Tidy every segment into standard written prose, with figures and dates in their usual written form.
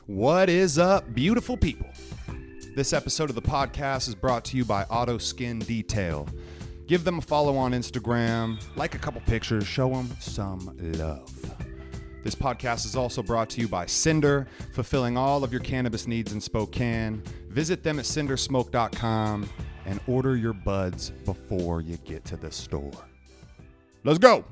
What is up, beautiful people? This episode of the podcast is brought to you by Auto Skin Detail. Give them a follow on Instagram, like a couple pictures, show them some love. This podcast is also brought to you by Cinder, fulfilling all of your cannabis needs in Spokane. Visit them at cindersmoke.com and order your buds before you get to the store. Let's go!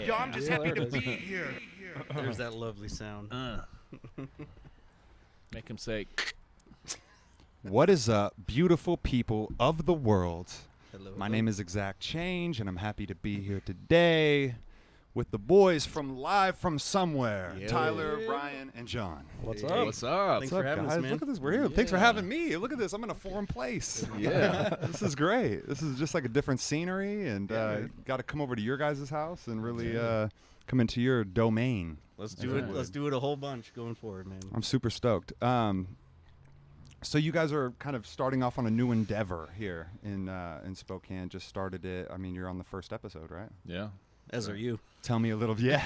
Yo, I'm just happy to be here. There's that lovely sound. Make him say. What is up, beautiful people of the world? Hello. My name is ExZac Change, and I'm happy to be here today with the boys from Live From Somewhere, Yeah. Tyler, Brian, and John. What's Hey. up? What's up? Thanks What's for up, having guys? us, man. Look at this. We're here. Thanks for having me. Look at this. I'm in a foreign place. Yeah. This is great. This is just like a different scenery, and got to come over to your guys' house and really come into your domain. Let's do it. Let's do it a whole bunch going forward, man. I'm super stoked. So you guys are kind of starting off on a new endeavor here in Spokane. Just started it. I mean, you're on the first episode, right? Yeah. As are you. Tell me a little. Yeah.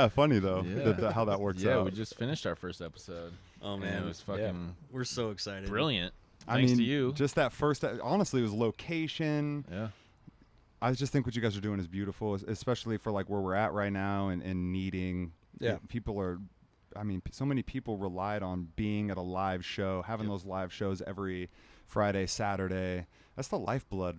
Funny though, Yeah. how that works Yeah, out. we just finished our first episode. Oh And man, it was fucking we're so excited. brilliant. I Thanks mean, to you. just that first. Honestly, it was location. Yeah. I just think what you guys are doing is beautiful, especially for like where we're at right now and needing. Yeah. People are. I mean, so many people relied on being at a live show, having those live shows every Friday, Saturday. That's the lifeblood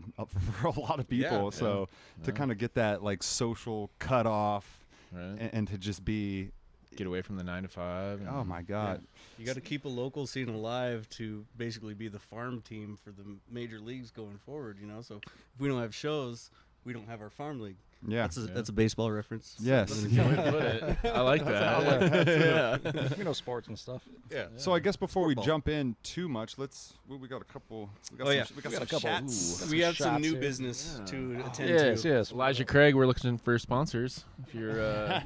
for a lot of people. Yeah. So to kind of get that like social cutoff Right. and to just be, Get away from the 9 to 5. and- oh my God. You got to keep a local scene alive to basically be the farm team for the major leagues going forward. You know, so if we don't have shows, we don't have our farm league. Yeah. That's a baseball reference. Yes. That's a good way to put it. I like that. Yeah. You know, sports and stuff. Yeah. So I guess before we Football. jump in too much, we got a couple. We got Oh, yeah. we got We got some a couple. chats. Ooh. We have some shots new here. business to attend Yes, to. yes. Elijah Craig, we're looking for sponsors. If you're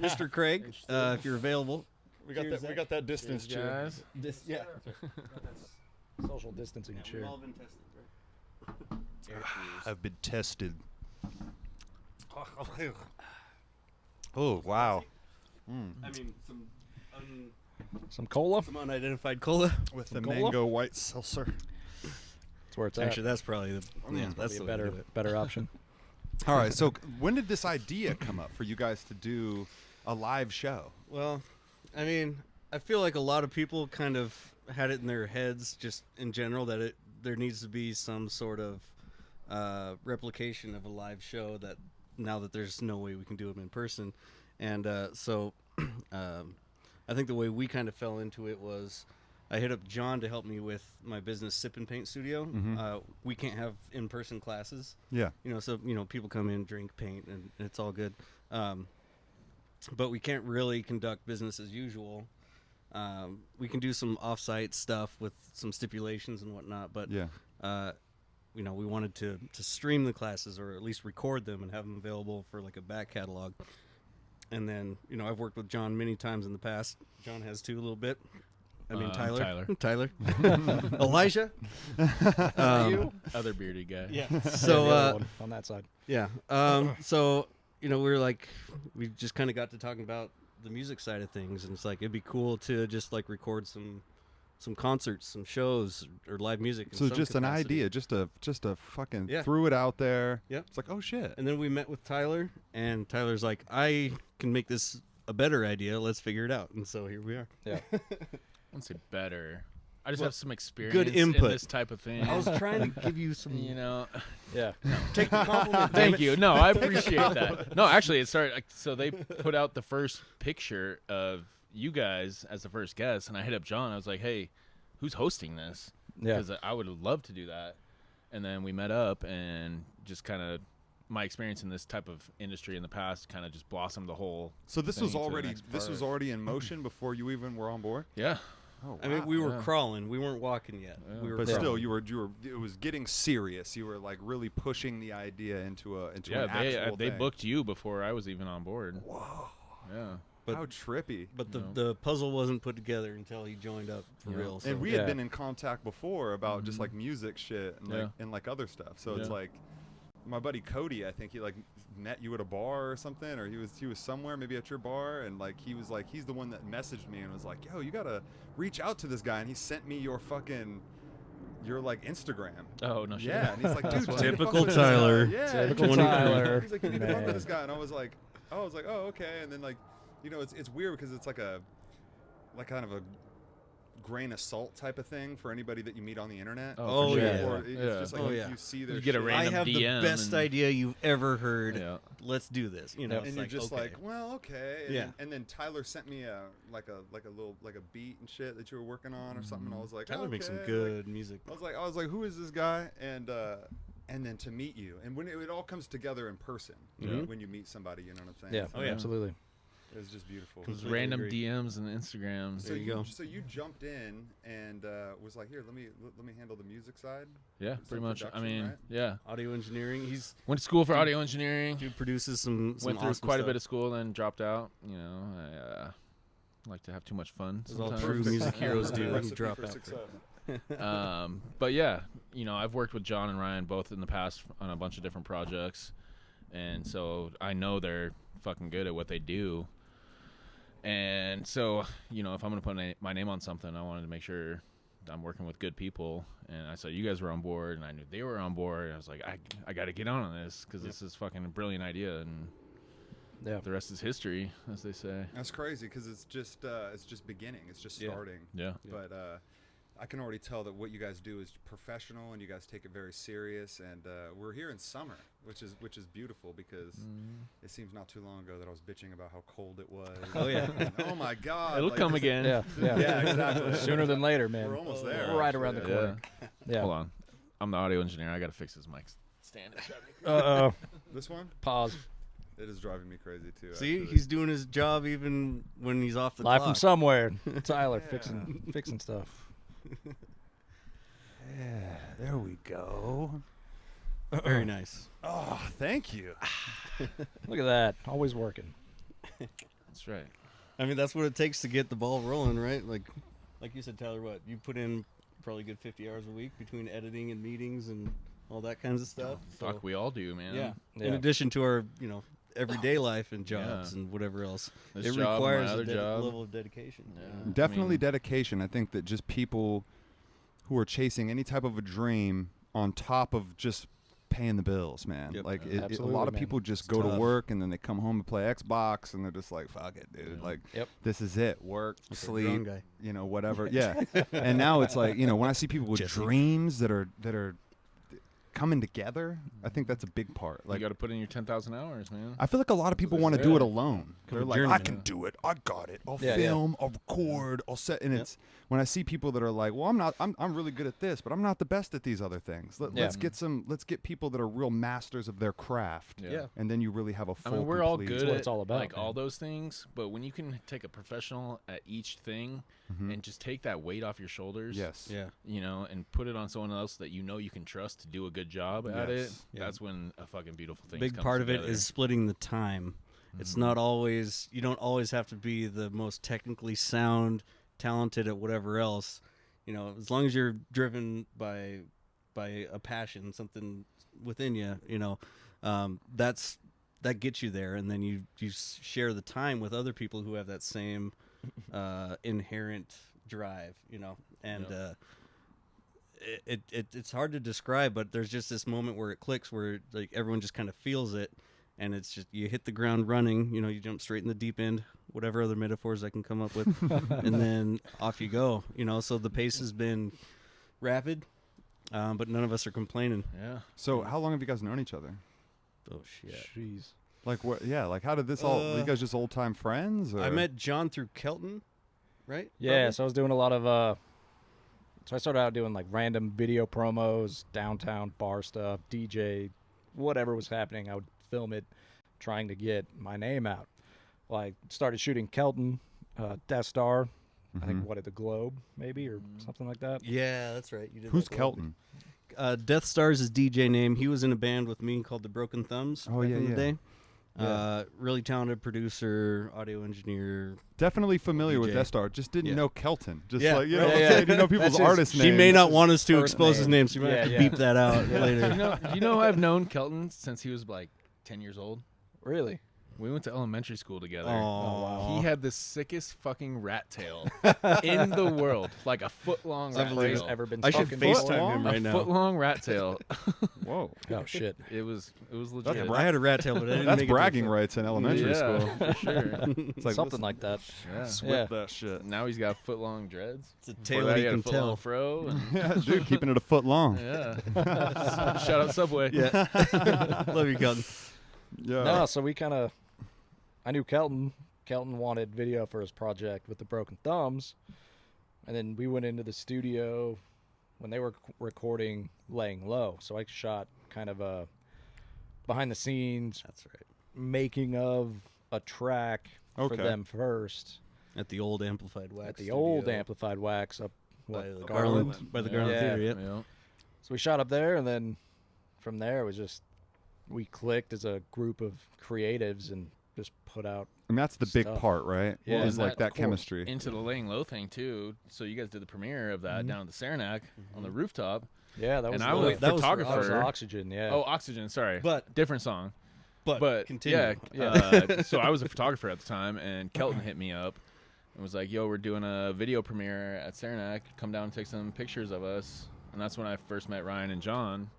Mr. Craig, if you're available. We got that. We got that distance, cheer. guys. Yeah. Social distancing We've cheer. all been tested, right? I've been tested. Oh wow! I mean, Some cola. some unidentified cola. With Some the cola? mango white seltzer. That's where it's at. Actually, that's probably the that's Probably the a way to do it. better option. All right. So when did this idea come up for you guys to do a live show? Well, I mean, I feel like a lot of people kind of had it in their heads, just in general, that there needs to be some sort of replication of a live show. That now that there's no way we can do them in person, and so I think the way we kind of fell into it was I hit up John to help me with my business Sip and Paint Studio. We can't have in-person classes. Yeah. So people come in, drink, paint, and it's all good. But we can't really conduct business as usual. We can do some off-site stuff with some stipulations and whatnot, but Yeah. we wanted to stream the classes or at least record them and have them available for like a back catalog. And then I've worked with John many times in the past. John has too a little bit. I mean Tyler. Elijah. Other bearded guy. Yeah. The So other one on that side. yeah. So we just kind of got to talking about the music side of things, and it's like it'd be cool to just like record some concerts, some shows, or live music. in So some just an capacity. idea, just a fucking Yeah. threw it out there. Yep. It's like, oh shit. And then we met with Tyler, and Tyler's like, I can make this a better idea. Let's figure it out. And so here we are. Yeah. I wouldn't say better. I just Well, have some experience input. in this type of thing. I was trying to give you some. Yeah. Take the compliment. Thank you. No, I appreciate that. No, actually, it started. So they put out the first picture of you guys as the first guest, and I hit up John. I was like, "Hey, who's hosting this?" Yeah. Because I would love to do that. And then we met up, and just kind of my experience in this type of industry in the past kind of just blossomed the whole. So this thing was to the already next this was part. already in motion before you even were on board. Yeah. Oh, I mean, wow. we were Yeah. crawling. We weren't walking yet. Yeah. We were But crawling. still, you were. It was getting serious. You were like really pushing the idea into an Yeah, actual they thing. booked you before I was even on board. Whoa! Yeah. But- How trippy! But No. the puzzle wasn't put together until he joined up for Yeah. real. So. And we Yeah. had been in contact before about just Mhm. like music shit and Yeah. like and like other stuff. So it's Yeah. like my buddy Cody, I think he like met you at a bar or something, or he was somewhere maybe at your bar, and like he's the one that messaged me and was like, yo, you gotta reach out to this guy, and he sent me your like Instagram. Oh no shit. Yeah, and he's like, dude, Typical fuck with this guy. Tyler. Yeah, Typical he's like, Tyler. He's like, you need to fuck with Man. this guy, and I was like, oh, okay, and then like, you know, it's weird because it's like kind of a grain of salt type of thing for anybody that you meet on the internet. Oh, for sure. yeah. Or it's Yeah. just like Oh, you, yeah. you see their You get a shit, I random have DM the best and- idea you've ever heard. Yeah. Let's do this. You know, Yep. it's and you're like, just okay. like, well, okay. And Yeah. Then, and then Tyler sent me a beat and shit that you were working on or something. And I was like, Tyler makes some okay. good music. I was like, who is this guy? And then to meet you, and when it all comes together in person, Mhm. when you meet somebody, you know what I'm saying? Yeah, So Oh, yeah. absolutely. it was just beautiful. Those Completely random agree. DMs and Instagrams. There you go. So you jumped in and was like, here, let me handle the music side. Yeah, Some pretty much. I production, mean, right? yeah. Audio engineering. Went to school for audio engineering. Dude produces some Went through awesome quite a stuff. bit of school, then dropped out. You know, I like to have too much fun. As all sometimes. true music heroes do. Recipe You drop for out. success. But yeah, you know, I've worked with John and Ryan both in the past on a bunch of different projects, and so I know they're fucking good at what they do. And so, you know, if I'm gonna put my name on something, I wanted to make sure I'm working with good people. And I saw you guys were on board, and I knew they were on board. And I was like, I got to get on this because this is fucking a brilliant idea, and Yeah. the rest is history, as they say. That's crazy because it's just beginning. It's just Yeah. starting. Yeah. But I can already tell that what you guys do is professional and you guys take it very serious. And we're here in summer, which is beautiful because it seems not too long ago that I was bitching about how cold it was. Oh, yeah. And, oh my God. It'll like, come this- again. Yeah, yeah. Yeah, exactly. Sooner than later, man. We're almost there. Right around the actually, corner. Yeah. Hold on. I'm the audio engineer. I got to fix this mic stand. Uh-oh. This one, Pause. it is driving me crazy too. See, actually. he's doing his job even when he's off the Live clock. from somewhere. Tyler Yeah. fixing stuff. Yeah, there we go. Very nice. Oh, thank you. Look at that. Always working. That's right. I mean, that's what it takes to get the ball rolling, right? Like you said, Tyler, what you put in probably a good 50 hours a week between editing and meetings and all that kinds of stuff. Fuck, So, we all do, man. yeah. Yeah. In addition to our, everyday life and jobs Yeah. and whatever else, This it job, requires my other a job. level of dedication. Yeah. Definitely I mean, dedication. I think that just people who are chasing any type of a dream on top of just paying the bills, man. Yep. Like Yeah, a lot absolutely, of man. people just It's go to tough. work and then they come home and play Xbox and they're just like, fuck it, dude. Yeah. Like, Yep. this is it. Work, Like a sleep, drone guy. whatever. Yeah. And now it's like, when I see people with Jesse. dreams that are coming together, I think that's a big part. Like, Like, you got to put in your 10,000 hours, man. I feel like a lot of people That's want to it. do it alone. Become They're a like, I journeyman. can do it. I got it. I'll Yeah, yeah. film. I'll record. I'll set. And Yep. it's when I see people that are like, well, I'm really good at this, but I'm not the best at these other things. Yeah. Let's get people that are real masters of their craft. Yeah. And then you really have a I full. mean, we're all complete- good what at it's all about, like all man. those things, but when you can take a professional at each thing Mhm. and just take that weight off your shoulders, Yes. Yeah. and put it on someone else that you can trust to do a good job at it, Yes. Yeah. that's when a fucking beautiful thing Big comes part of it together. is splitting the time. It's Mhm. not always, you don't always have to be the most technically sound, talented at whatever else. As long as you're driven by a passion, something within you, that gets you there. And then you share the time with other people who have that same inherent drive, and Yep. it's hard to describe, but there's just this moment where it clicks, where like everyone just kind of feels it, and it's just you hit the ground running. You jump straight in the deep end, whatever other metaphors I can come up with, and then off you go. So the pace has been rapid, but none of us are complaining. Yeah. So how long have you guys known each other? Oh shit! Jeez. Like what? Yeah. Like how did this all? Were you guys just old time friends? Or? I met John through Kelton, right? Yeah, Probably? so I was doing a lot of so I started out doing like random video promos, downtown bar stuff, DJ, whatever was happening, I would film it, trying to get my name out. Well, I started shooting Kelton, Death Star, I think what at the Globe maybe or something like that. Yeah, that's right. You did Who's that Kelton? Death Star's his DJ name. He was in a band with me called the Broken Thumbs. Oh, back yeah, in the yeah. day. Yeah. Really talented producer, audio engineer. Definitely familiar with DJ. Death Star. Just didn't Yeah. know Kelton. Just Yeah, like, you know right, what I'm yeah. saying? You know people's That's his- artist names. He may not want us to first expose his name. name, so you might have to Yeah, beep that out later. You know, I've known Kelton since he was like 10 years old. Really? We went to elementary school together. Aw. He had the sickest fucking rat tail in the world, like a foot long rat Nobody's tail. ever been I should spoken FaceTime before. him A right now. foot long rat tail. Whoa. Oh shit! It was legit. I had a rat tail, but I didn't That's make it to the bragging foot. rights in elementary yeah, school. for sure. It's like, Something like that. Yeah. Whip that shit. Now he's got foot long dreads. It's a Before tail that, that he you had a can foot long tell. fro. And, Yeah, dude, keeping it a foot long. yeah. Shout out Subway. Yeah. Love you, Kelton. Yeah. No, so we kind of. I knew Kelton. Kelton wanted video for his project with the Broken Thumbs, and then we went into the studio when they were recording Laying Low. So I shot kind of a behind the scenes That's right. making of a track for Okay. them first At the old Amplified Wax. at the old studio Amplified Wax up by what, the Garland? Garland. By the Yeah. Garland Yeah. Theater, yep. Yeah. So we shot up there, and then from there it was just we clicked as a group of creatives and just put out. I mean, that's the big Stuff. part, right? Yeah, Is and like that- that of course. chemistry. Into the Laying Low thing too. So you guys did the premiere of that Mhm. down at the Saranac on the rooftop. Yeah, that was And I the- was a that was- photographer. that was Oxygen. Yeah. Oh, Oxygen. Sorry, But different song. But continue. yeah. So I was a photographer at the time, and Kelton hit me up and was like, "Yo, we're doing a video premiere at Saranac. Come down and take some pictures of us." And that's when I first met Ryan and John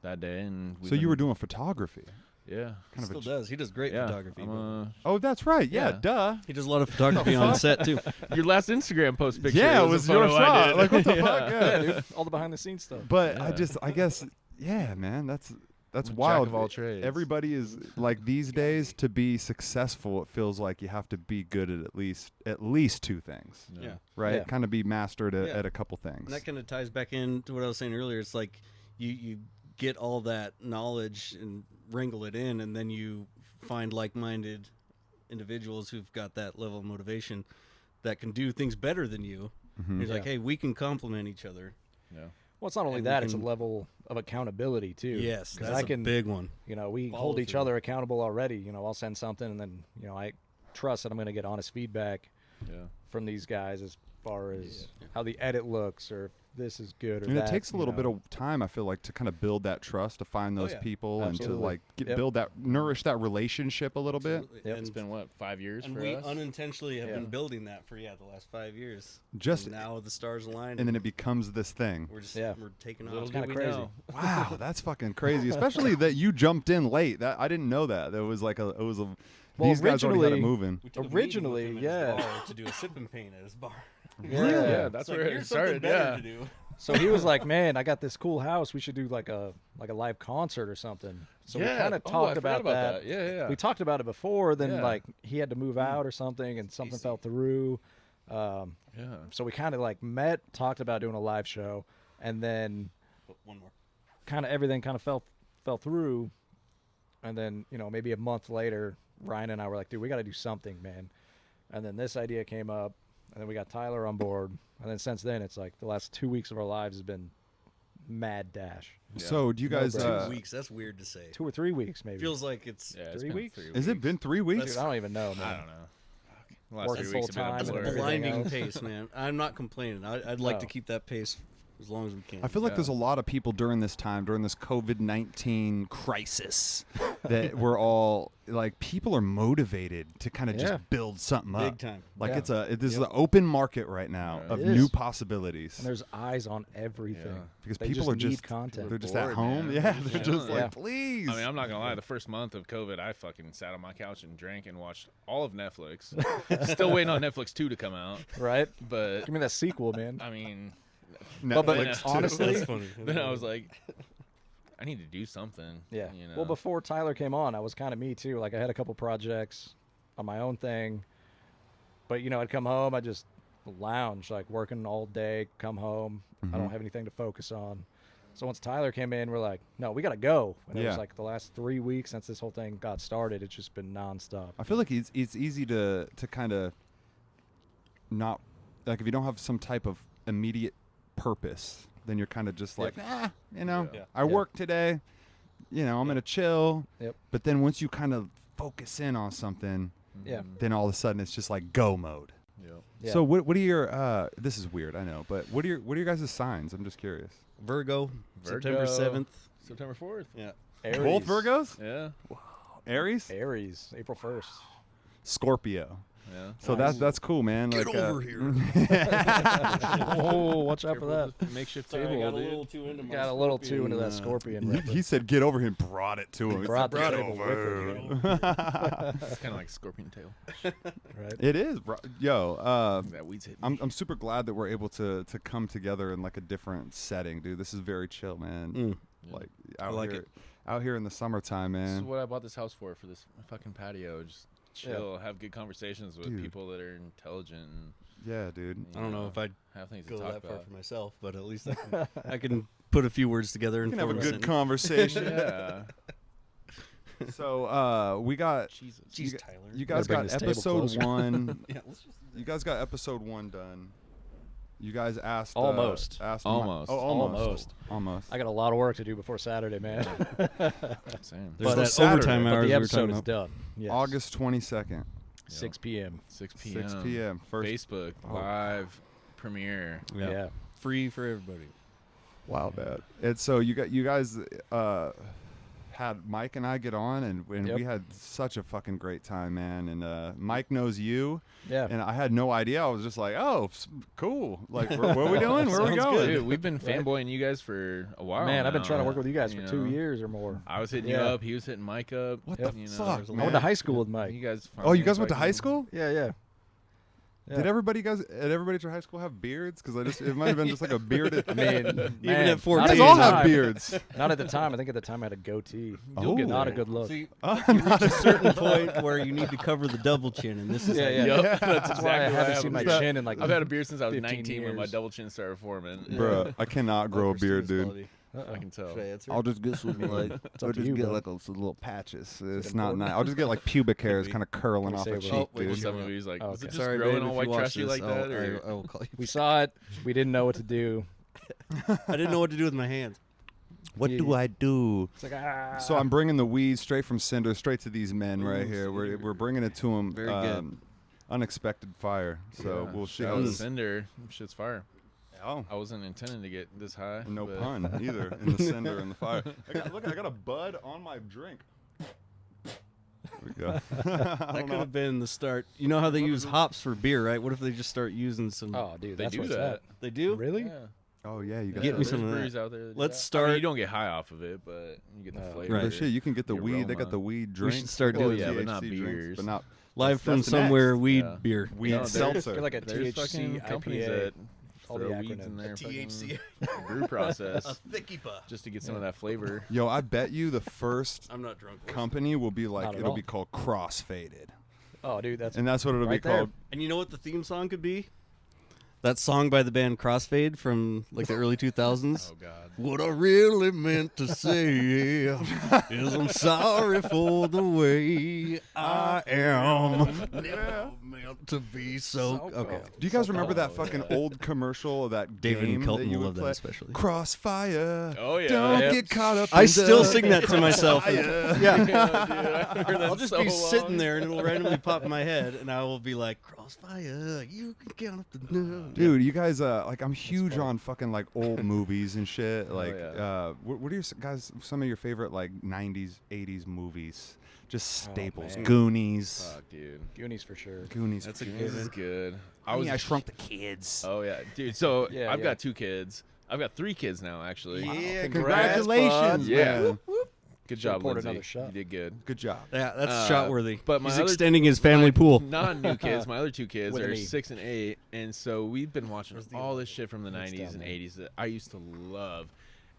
that day. And So you were doing photography. yeah, Kind Still of a, does. He does great yeah. photography. I'm but oh, that's right. Yeah, Yeah. duh. he does a lot of photography on set too. your last Instagram post picture. Yeah, it was was a your photo I shot. did. Like, what the Yeah. fuck? yeah, Yeah. dude, all the behind the scenes stuff. But Yeah. I guess, yeah, man, that's Jack wild. of all trades. Everybody is like these days to be successful. It feels like you have to be good at least two things, Yeah. right? Yeah. Kind of be mastered Yeah. at a couple things. And that kind of ties back into what I was saying earlier. It's like you get all that knowledge and wrangle it in, and then you find like-minded individuals who've got that level of motivation that can do things better than you. Mhm. He's like, Yeah. hey, we can complement each other. Yeah. Well, it's not only And we that; it's a can- level of accountability too. Yes, 'Cause that's I can, a big one. you know, we follow hold each through. other accountable already. You know, I'll send something, and then I trust that I'm going to get honest feedback Yeah. from these guys as far as how the edit looks or if this is good or And that. it takes a you little know. bit of time, I feel like, to kind of build that trust, to find those yeah. people, and to Absolutely. like Yep. build that, nourish that relationship a little bit. Absolutely. Yep. It's And, been what 5 years and for we us. unintentionally have Yeah. been building that for the last 5 years. Just And now the stars align, and then it becomes this thing. we're just Yeah. we're taking Little off. did kinda we crazy. know. Wow, that's fucking crazy. Especially that you jumped in late. That I didn't know that. There was like a Well, these guys already had it originally- moving. We took a Originally, meeting with him at his yeah. bar to do a sip and paint at his bar. Yeah. Yeah, that's It's like, where here's it something started. better Yeah. to do. So he was like, "Man, I got this cool house. We should do like a live concert or something." So we kind of Oh, I talked forgot about that. Yeah, yeah. We talked about it before. Then Yeah. like he had to move out or something, and something Easy. fell through. yeah. So we kind of like met, talked about doing a live show, and then But one more. kind of everything kind of fell through. And then maybe a month later, Ryan and I were like, "Dude, we got to do something, man." And then this idea came up, and then we got Tyler on board, and then since then it's like the last 2 weeks of our lives has been mad dash. Yeah. So do you No guys? brainer. 2 weeks. That's weird to say. 2 or 3 weeks maybe. Feels like it's Yeah, it's 3 been weeks? 3 Is it been 3 weeks? Dude, I don't even know, man. I don't know. The last Working 3 weeks have been full-time a and a blur. everything blinding else. pace, man. I'm not complaining. I'd like to No. keep that pace as long as we can. I feel like Yeah. there's a lot of people during this time, during this COVID-19 crisis, that we're all like, people are motivated to kind of Yeah. just build something big up. time. Like Yeah. this is an open market right now Right. of It new is. possibilities. And there's eyes on everything. Yeah. Because They people just are need just content. they're just Bored, at home. man. Yeah, They're they're just just chilling. like, please. I mean, I'm not gonna lie. The first month of COVID, I fucking sat on my couch and drank and watched all of Netflix. Still waiting on Netflix 2 to come out, Right? but Give me that sequel, man. I mean, Netflix but Yeah. too. honestly- That's funny. then I was like, I need to do something. Yeah. You know? Well, before Tyler came on, I was kind of me too. Like I had a couple projects on my own thing, but I'd come home, I just lounge, like working all day, come home, I don't have anything to focus on. So once Tyler came in, we're like, no, we got to go. And it Yeah. was like the last 3 weeks since this whole thing got started, it's just been nonstop. I feel like it's easy to kind of not like if you don't have some type of immediate purpose, then you're kind of just like, you know, Yeah. I work today, you know, I'm gonna chill. Yep. But then once you kind of focus in on something, Yeah. then all of a sudden it's just like go mode. Yep. Yeah. So what are your this is weird, I know, but what are your guys' signs? I'm just curious. Virgo, September Virgo. 7th. September 4th. Yeah. Aries. Both Virgos? Yeah. Aries? Aries, April 1st. Scorpio. Yeah. So that's cool, man. Get like, over here. Oh, watch out for Careful that. with the makeshift Sorry, table, I got a dude. little too into my Got a little Scorpion, too into that scorpion. He, reference. he said, "Get over here," and brought it to him. He Brought said, the "Get table over with him, here." It's kind of like scorpion tail. Right. It is, bro. Yo. That weed's hitting. I'm super glad that we're able to come together in like a different setting, dude. This is very chill, man. Mm. Yeah. Like out like here, it. out here in the summertime, This is man. what I bought this house for this fucking patio. Just chill, have good conversations with Dude. people that are intelligent. And, Yeah, dude. I don't know if I'd have things go to talk that far about. for myself, but at least I can put a few words together We and can have a form good sentence. conversation. Yeah. So we got Jesus. you, Jeez, Tyler. you guys bring got this table episode closer. 1. Yeah, let's just You guys got episode 1 done. You guys asked Almost. asked Almost. almost. Almost. I got a lot of work to do before Saturday, man. Same. There's But that Saturday, overtime but But hours the we were episode talking is about. done. Yes. August 22nd, 6 p.m. 6 p.m. 6 p.m. First. Facebook Oh. live premiere. Yeah. Free for everybody. Wow, bad. And so you guys had Mike and I get on, and Yep. we had such a fucking great time, man. And Mike knows you, Yeah. and I had no idea. I was just like, oh, cool. Like, what are we doing? Where are we Sounds going? good. Dude, we've been Right. fanboying you guys for a while. Man, I've been now. trying to work with you guys for 2 know? years or more. I was hitting you Yeah. up. He was hitting Mike up. What Yep. the You know, fuck, there's a I man? went to high school with Mike. You guys. Oh, you guys went to fucking- high school? Yeah. Did everybody at your high school have beards? Because it might have been just like a bearded. I mean, Even man, at 14. you not guys at all the have time. beards. Not at the time. I think at the time I had a goatee. You'll get Not a there. good look. See, Oh, you reach a certain point where you need to cover the double chin, and this is Yeah, how yeah. you- Yep, that's That's exactly why I what haven't seen happened. my chin in like. I've had a beard since I was 15 19 when my years. double chin started forming. Bruh, I cannot grow a beard, dude. Quality. I can tell. Should I answer? I'll just get some like It's up to you, bro. some little patches. It's it not important? nice. I'll just get like pubic hairs be. kind of curling Can we off say a what- cheek, Oh, wait, dude. what's Some of these like, Oh, is it okay. just Sorry, growing babe, all if white you watch trashy this, like that? I Or will call you. We saw it. We didn't know what to do. I didn't know what to do with my hands. What do I do? It's like So I'm bringing the weed straight from Cinder, straight to these men right Ooh, here. We're Cinder. bringing it to them. Very good. Unexpected fire. So Yeah, we'll see shout how out to this. Cinder. Shit's fire. Oh, I wasn't intending to get this high. no but pun either in the cinder and the fire. Look, I got a bud on my drink. There we go. I That don't could know. have been the start. You know how they use hops for beer, right? What if they just start using some? Oh, dude, They that's do what's that. They do. Really? Yeah. Oh yeah, you got Get Yeah, me there's some of that. breweries out there that do Let's that. I mean, start- you don't get high off of it, but you get the No. flavor. Right. But shit, you can get the the weed. They got aroma. the weed We drinks. should start They got doing the yeah, but not THC drinks, beers. but not Live from that's somewhere. next. Weed Yeah. beer. weed No, there's- seltzer. They're like a There's THC fucking companies IPA. that all the throw weeds in acronyms. their THC. fucking brew process thicky puh. just to get some of that flavor. Yo, I bet you the first I'm not drunk. company will be Not like at it'll all. be called Crossfaded, Oh, dude, that's and that's what it'll right be there. called. And you know what the theme song could be? That song by the band Crossfade from like the early 2000s. Oh God. What I really meant to say is I'm sorry for the way I am. Never meant to be so. Okay. Do you guys remember that Oh, fucking yeah. old commercial of that David game and Kelton that you will would love that play? especially. Crossfire. Oh, yeah. Don't Yep. get caught up. I in still the sing that to myself. fire. Yeah. Yeah, dude, I heard that I'll just so be sitting long. there and it'll randomly pop in my head, and I will be like, "Crossfire, you can count up the no." Dude, you guys, like, I'm huge on fucking like old movies and shit. Like, yeah. what are your guys? Some of your favorite like '90s, '80s movies? Just Oh, staples. man. Goonies. Fuck, dude. Goonies for sure. Goonies. That's a good. good This is good. I Shrunk the Kids. Oh yeah, dude. So Yeah, I've yeah. got 2 kids. I've got 3 kids now, actually. Yeah, Congratulations, Yeah. man. Good Should've job, poured Lindsay. another shot. You did good. Good job. Yeah, that's Uh, shot worthy. but my He's other- extending his family pool. Non-new kids. My other 2 kids With an are E. 6 and 8, and so we've been watching Where's the all other this shit from the It's 90s down and there. 80s that I used to love.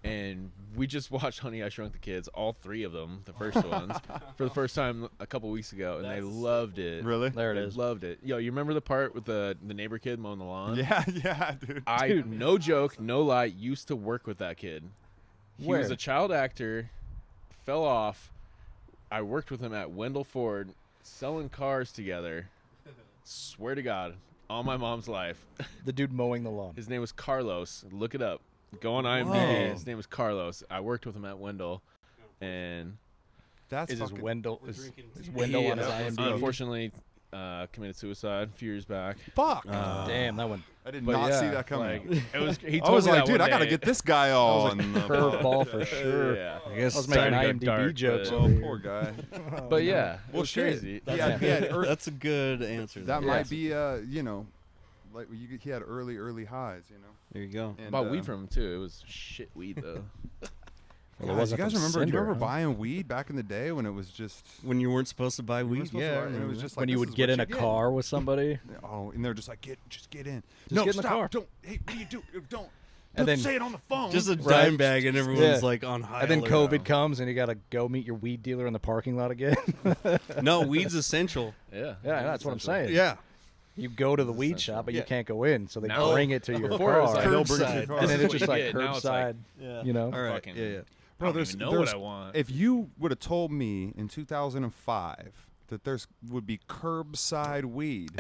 And we just watched Honey, I Shrunk the Kids, all 3 of them, the first ones, for the first time a couple weeks ago, and they That's so loved it. Really? There it They is. loved it. Yo, you remember the part with the neighbor kid mowing the lawn? Yeah, yeah, dude. I, no joke, no lie, used to work with that kid. He was Where? a child actor, fell off. I worked with him at Wendell Ford, selling cars together. Swear to God. all my mom's life. The dude mowing the lawn. His name was Carlos. Look it up. Go on IMDb. Whoa. His name was Carlos. I worked with him at Wendell, and That's Is his fucking, Wendell he, on his IMDb? unfortunately committed suicide a few years back. fuck. Damn, that one. I did but not yeah, see that coming. Like, it was. He I told was me like, that dude, one I gotta day. get this guy on. Curveball for sure. Yeah. I guess I was making starting to go IMDb dark, jokes but- Oh, over poor here. guy. But yeah, it Well, was shit. crazy. He had That's a good answer. that there. might be, like he had early highs, you know. There you go. And, Bought weed from him too. It was shit weed though. Well, it guys, you wasn't guys from remember? Do you Cinder, remember huh? buying weed back in the day when it was just When you weren't supposed to buy you weren't weed, supposed to yeah. buy it, and it was just like When you this would is get what in a you get. car with somebody, Oh, and they're just like, just get in. Just No, get in the stop! car. Don't. Hey, what do you do? Don't. And then- say it on the phone. Just a Right. dime bag, and everyone's Yeah. like on high. and then alert. COVID comes, and you gotta go meet your weed dealer in the parking lot again. No, weed's essential. Yeah. Yeah, that's what I'm saying. Yeah. You go to the weed essential. shop, but Yeah. you can't go in, so they Now- bring it to your Before it was car. like They'll bring it to your curbside. car. And then This it's is just what like you get. Now it's like, curbside, Yeah. you know? All right. Fucking- Yeah. Bro, I don't even know what I want. If you would have told me in 2005 that there's would be curbside weed,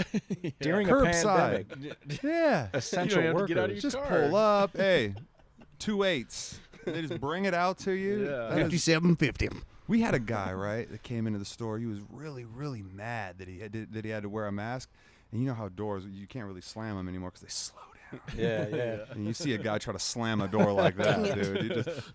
During a Curbside. pandemic, yeah, essential have to workers. get out of your just car. pull up. Hey, 2/8. They just bring it out to you. Yeah. That is- 5750. we had a guy right that came into the store. He was really mad that he had to wear a mask. And you know how doors you can't really slam them anymore because they slow down. Yeah, yeah. And you see a guy try to slam a door like that, dude. You just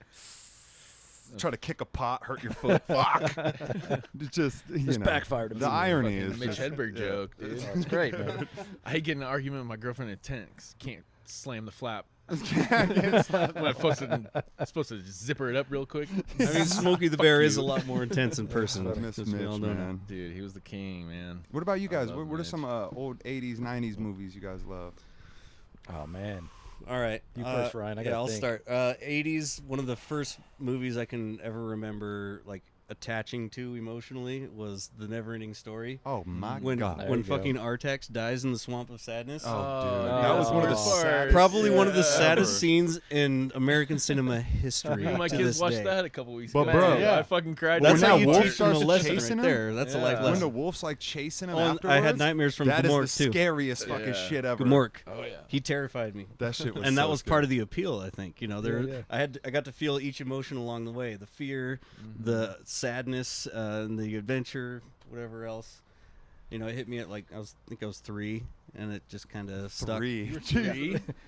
try to kick a pot, hurt your foot. Fuck. It just This backfired. The irony is Mitch just, Hedberg yeah. joke, dude. That's great, man. I hate getting in an argument with my girlfriend at 10 'cause can't slam the flap. I'm supposed to just zipper it up real quick. I mean, Smokey the Bear is a lot more intense in person. I miss as we all Mitch, know now. man. Dude, he was the king, man. What about you guys? love What are Mitch. some old 80s, 90s movies you guys love? Oh man. All right. You first, Ryan. I yeah, gotta I'll think. start. 80s, one of the first movies I can ever remember, like, attaching to emotionally was The Neverending Story. Oh my When god! There when you go. fucking Artax dies in the Swamp of Sadness. Oh, dude, Oh, that was one of the oh. saddest. Probably one of the ever. saddest scenes in American cinema history. My to kids this watched day. that a couple weeks But ago. bro- yeah, I fucking cried. That's When how that you wolf teach them a starts lesson chasing right him? there. That's a Yeah. life When When lesson. the wolf's like chasing him Oh, afterwards. I had nightmares from That Gamork is the too. scariest Yeah. fucking shit ever. Gamork. Oh yeah. He terrified me. That shit was And that so was scary. part of the appeal, I think. You know, there Yeah, yeah. I got to feel each emotion along the way: the fear, the sadness, and the adventure, whatever else. You know, it hit me at like I think I was 3, and it just kind of stuck. 3.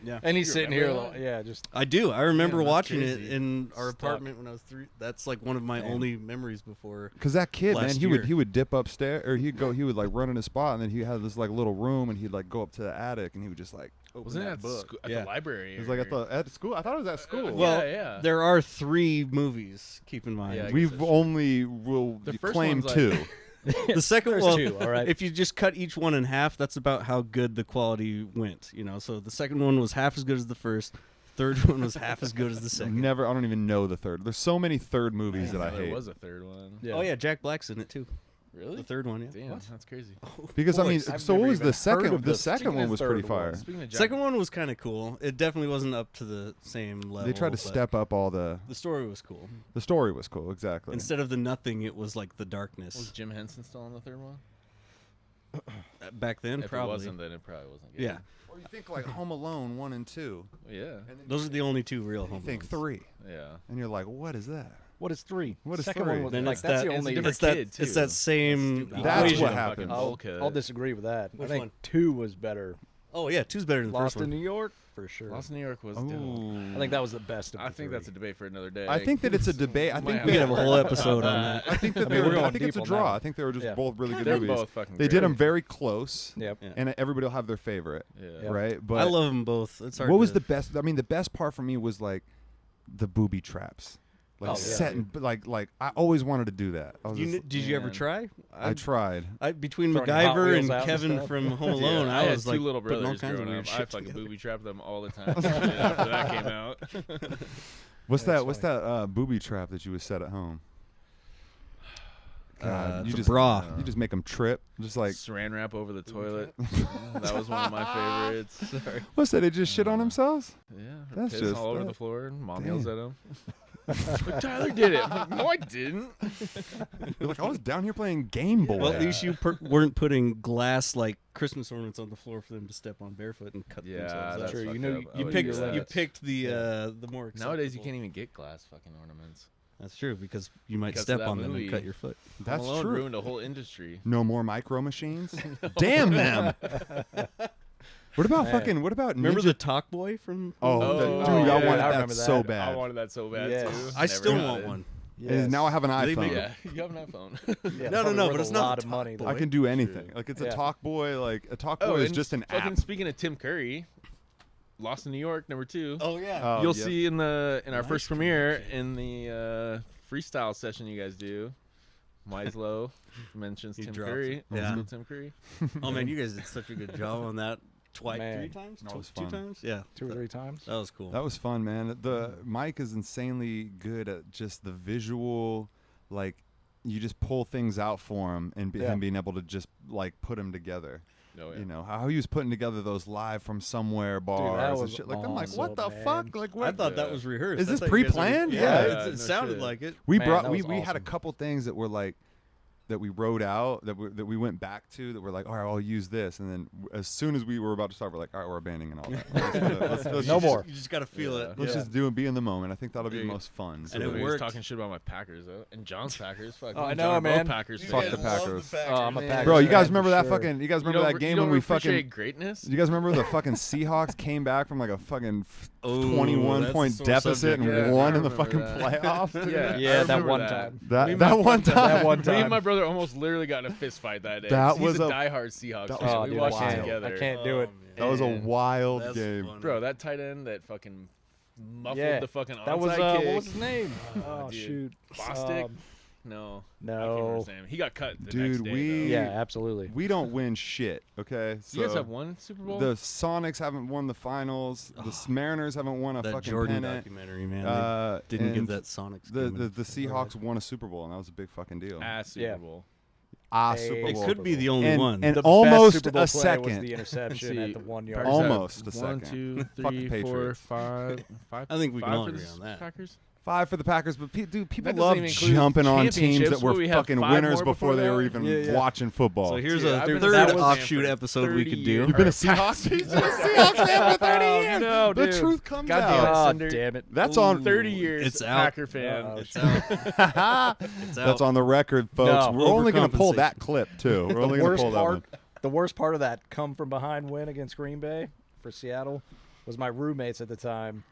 Yeah, And he's You sitting here, remember that? yeah, just I do. I remember Damn, that's watching it crazy. in our Stuck. apartment when I was 3. That's like one of my Damn. only memories before. Because that kid, man, Last he year. would dip upstairs, or he would like run in his spot, and then he had this like little room, and he'd like go up to the attic, and he would just like open Wasn't it that at, book. at Yeah. the library? It was like at school. I thought it was at school. Well, yeah. There are 3 movies. Keep in mind. Yeah, I guess We've that's true. only will The first claim one's 2. The second There's one, 2, all right. if you just cut each one in half, that's about how good the quality went. You know, so the second one was half as good as the first. Third one was half as good as the second. I don't even know the third. There's so many third movies that I There hate. was a third one. yeah. Oh yeah, Jack Black's in it too. Really? The third one, yeah. Damn, that's crazy. Because I mean, Boys, I've so what never was even the heard second? of The the second one was third pretty one. fire. Speaking of Jack, Second one was kind of cool. It definitely wasn't up to the same level. They tried to but step up all the. The story was cool. The story was cool, exactly. Instead of the nothing, it was like the was darkness. Jim Henson still on the third one? Back then, If probably. it wasn't, then it probably wasn't. Good. Yeah, Or you think like Home Alone 1 and 2. Yeah. those are the only 2 real You home. think Alones. 3, Yeah. and you're like, what is that? What is 3? What is Second 3? one was Then like it's that's that- the it's a only. different It's that. kid, It's too. that same. That's That's equation. what happened. Bulkhead. I'll disagree with that. Which I think one? 2 was better. Oh yeah, 2's better than the Lost first in one. New York for sure. Lost in New York was dope. Ooh. I think that was the best of the I think that's a 3. debate for another day. I think that it's a debate. I Might think have We we could have a whole episode on that. I think that I mean, we're I going think it's a deep on draw. that. I think they were just Yeah. both really good They're movies. both fucking They great. did them very close, Yep. Yeah. and everybody will have their favorite, Yeah. right? But I love them both. It's hard. what was to- the best? I mean, the best part for me was like the booby traps, like Oh, yeah. setting, like I always wanted to do that. I was just, Did you ever Man. try? I tried. Between Throwing Hot MacGyver Wheels and out and Kevin stuff. from Home Alone, Yeah, I had was two like little putting all brothers kinds of growing weird up. I shit fucking together. booby trapped them all the time after that came out. What's That's that? What's that booby trap that you would set at home? God, you the just bra. You just make them trip, just like Saran wrap over the toilet. That was one of my favorites. what's that? They just shit on themselves. Yeah, That's piss just- all over that- the floor. And Mom yells damn. at them. Tyler did it. I'm like, no, I didn't. You're like, I was down here playing Game Boy. Well, at least you weren't putting glass like Christmas ornaments on the floor for them to step on barefoot and cut Yeah, themselves that's up. true. fucked You know, up. I You would picked do that. you picked the more acceptable. Nowadays, you can't even get glass fucking ornaments. That's true because you might Because of step that on them movie. and cut your foot. That's Home Alone true. ruined a whole industry. No more micro machines. Damn them. What about Man. fucking? What about Remember Ninja? the Talk Boy from? Oh, Oh, dude, yeah, I I wanted remember that that. so I bad. wanted that so bad Yes. too. I Never still got want it. one. And now I have an They make- iPhone. Yeah, you have an iPhone. Yeah, No, probably no, worth but it's a not lot the of money. Top though. I can do anything. True. Like it's a Yeah. talk boy. Like a talk boy is and just an fucking app. speaking of Tim Curry, Lost in New York, #2. Oh yeah. Oh, You'll yep. see in our Nice first premiere in the freestyle session you guys do. Wieslow mentions He Tim drops Curry. it. Yeah. Let's go Tim Curry. Oh man, you guys did such a good job on that. Twice, Man. 3 times, That was two fun. times. Yeah, 2 or 3 times. that was cool. That was fun, man. The Mike is insanely good at just the visual, like you just pull things out for him and Yeah. him being able to just like put them together. Oh, yeah. You know how he was putting together those live from somewhere bars and was shit. Like I'm like, what the awesome, fuck? man. Like I what? thought that Yeah. was rehearsed. Is I this thought you guys were- pre-planned? Yeah, Yeah. it No sounded shit. like it. We Man, brought that we was had a awesome. couple things that were like that we wrote out that we went back to that we're like, all right, I'll use this, and then as soon as we were about to start, we're like, all right, we're abandoning all that. Let's No just- more. You just got to feel Yeah. it. Let's Yeah. just do and be in the moment. I think that'll be There the you- most fun. And it He was worked. talking shit about my Packers though, and John's Packers. Fuck, Oh, me I and know, John are both man. Packers Fuck fans. the Packers. Oh, I'm a Man. Packers Bro, you fan guys for remember that sure. fucking? You guys You remember don't- that game you when don't we appreciate fucking? greatness? You guys remember the fucking Seahawks came back from like a fucking Oh, 21 that's point a sore deficit subject. and Yeah, won I in the remember fucking that. playoffs? dude? Yeah, Yeah, I that remember one that. time. That Me and that my one fucking- time. That one Me time. and my brother almost literally got in a fist fight that day. That 'cause was he's a- a diehard Seahawks that fan. was We dude, watched wild. it together. I can't do it. That was a Man, wild that's game. funny. Bro, that tight end that fucking muffled Yeah, the fucking onside That was kick. what was his name? Oh, Oh dude. shoot, Bostic? Um, No. No. I can't remember his name. He got cut the Dude, next day, we- though. Yeah, absolutely. We don't win shit. Okay, You guys so have one Super Bowl? the Sonics haven't won the finals. The Mariners haven't won a That fucking Jordan pennant. documentary, man. They didn't give and that Sonics. The Seahawks won a Super Bowl, and that was a big fucking deal. Super Yeah. Bowl. Super It Bowl. could be the only and, one. and The best almost Super Bowl a play second. was the interception See, at the 1 yard. Packers had Almost a 1, second. 2, Fuck the 3, 4, Patriots. 5. I think we can five all for agree the on that. Packers. 5 for the Packers, but dude, people That doesn't love even include jumping on teams that championships. were What, we have fucking 5 winners more before they before were that? even Yeah, yeah. watching football. So here's Dude, a I've been a third Packers fan offshoot for episode we 30 could do. years. You've been a Or Seahawks Seahawks fan for 30 years. No, The dude. truth comes God out. damn it. Oh, Cinder. damn it. That's Ooh. on 30 years It's out. Packer fan. It's out. It's That's out. on the record, folks. No. We're only going to pull Overcompensation. that clip too. We're The only going to worst pull that one. part, the worst part of that come from behind win against Green Bay for Seattle was my roommates at the time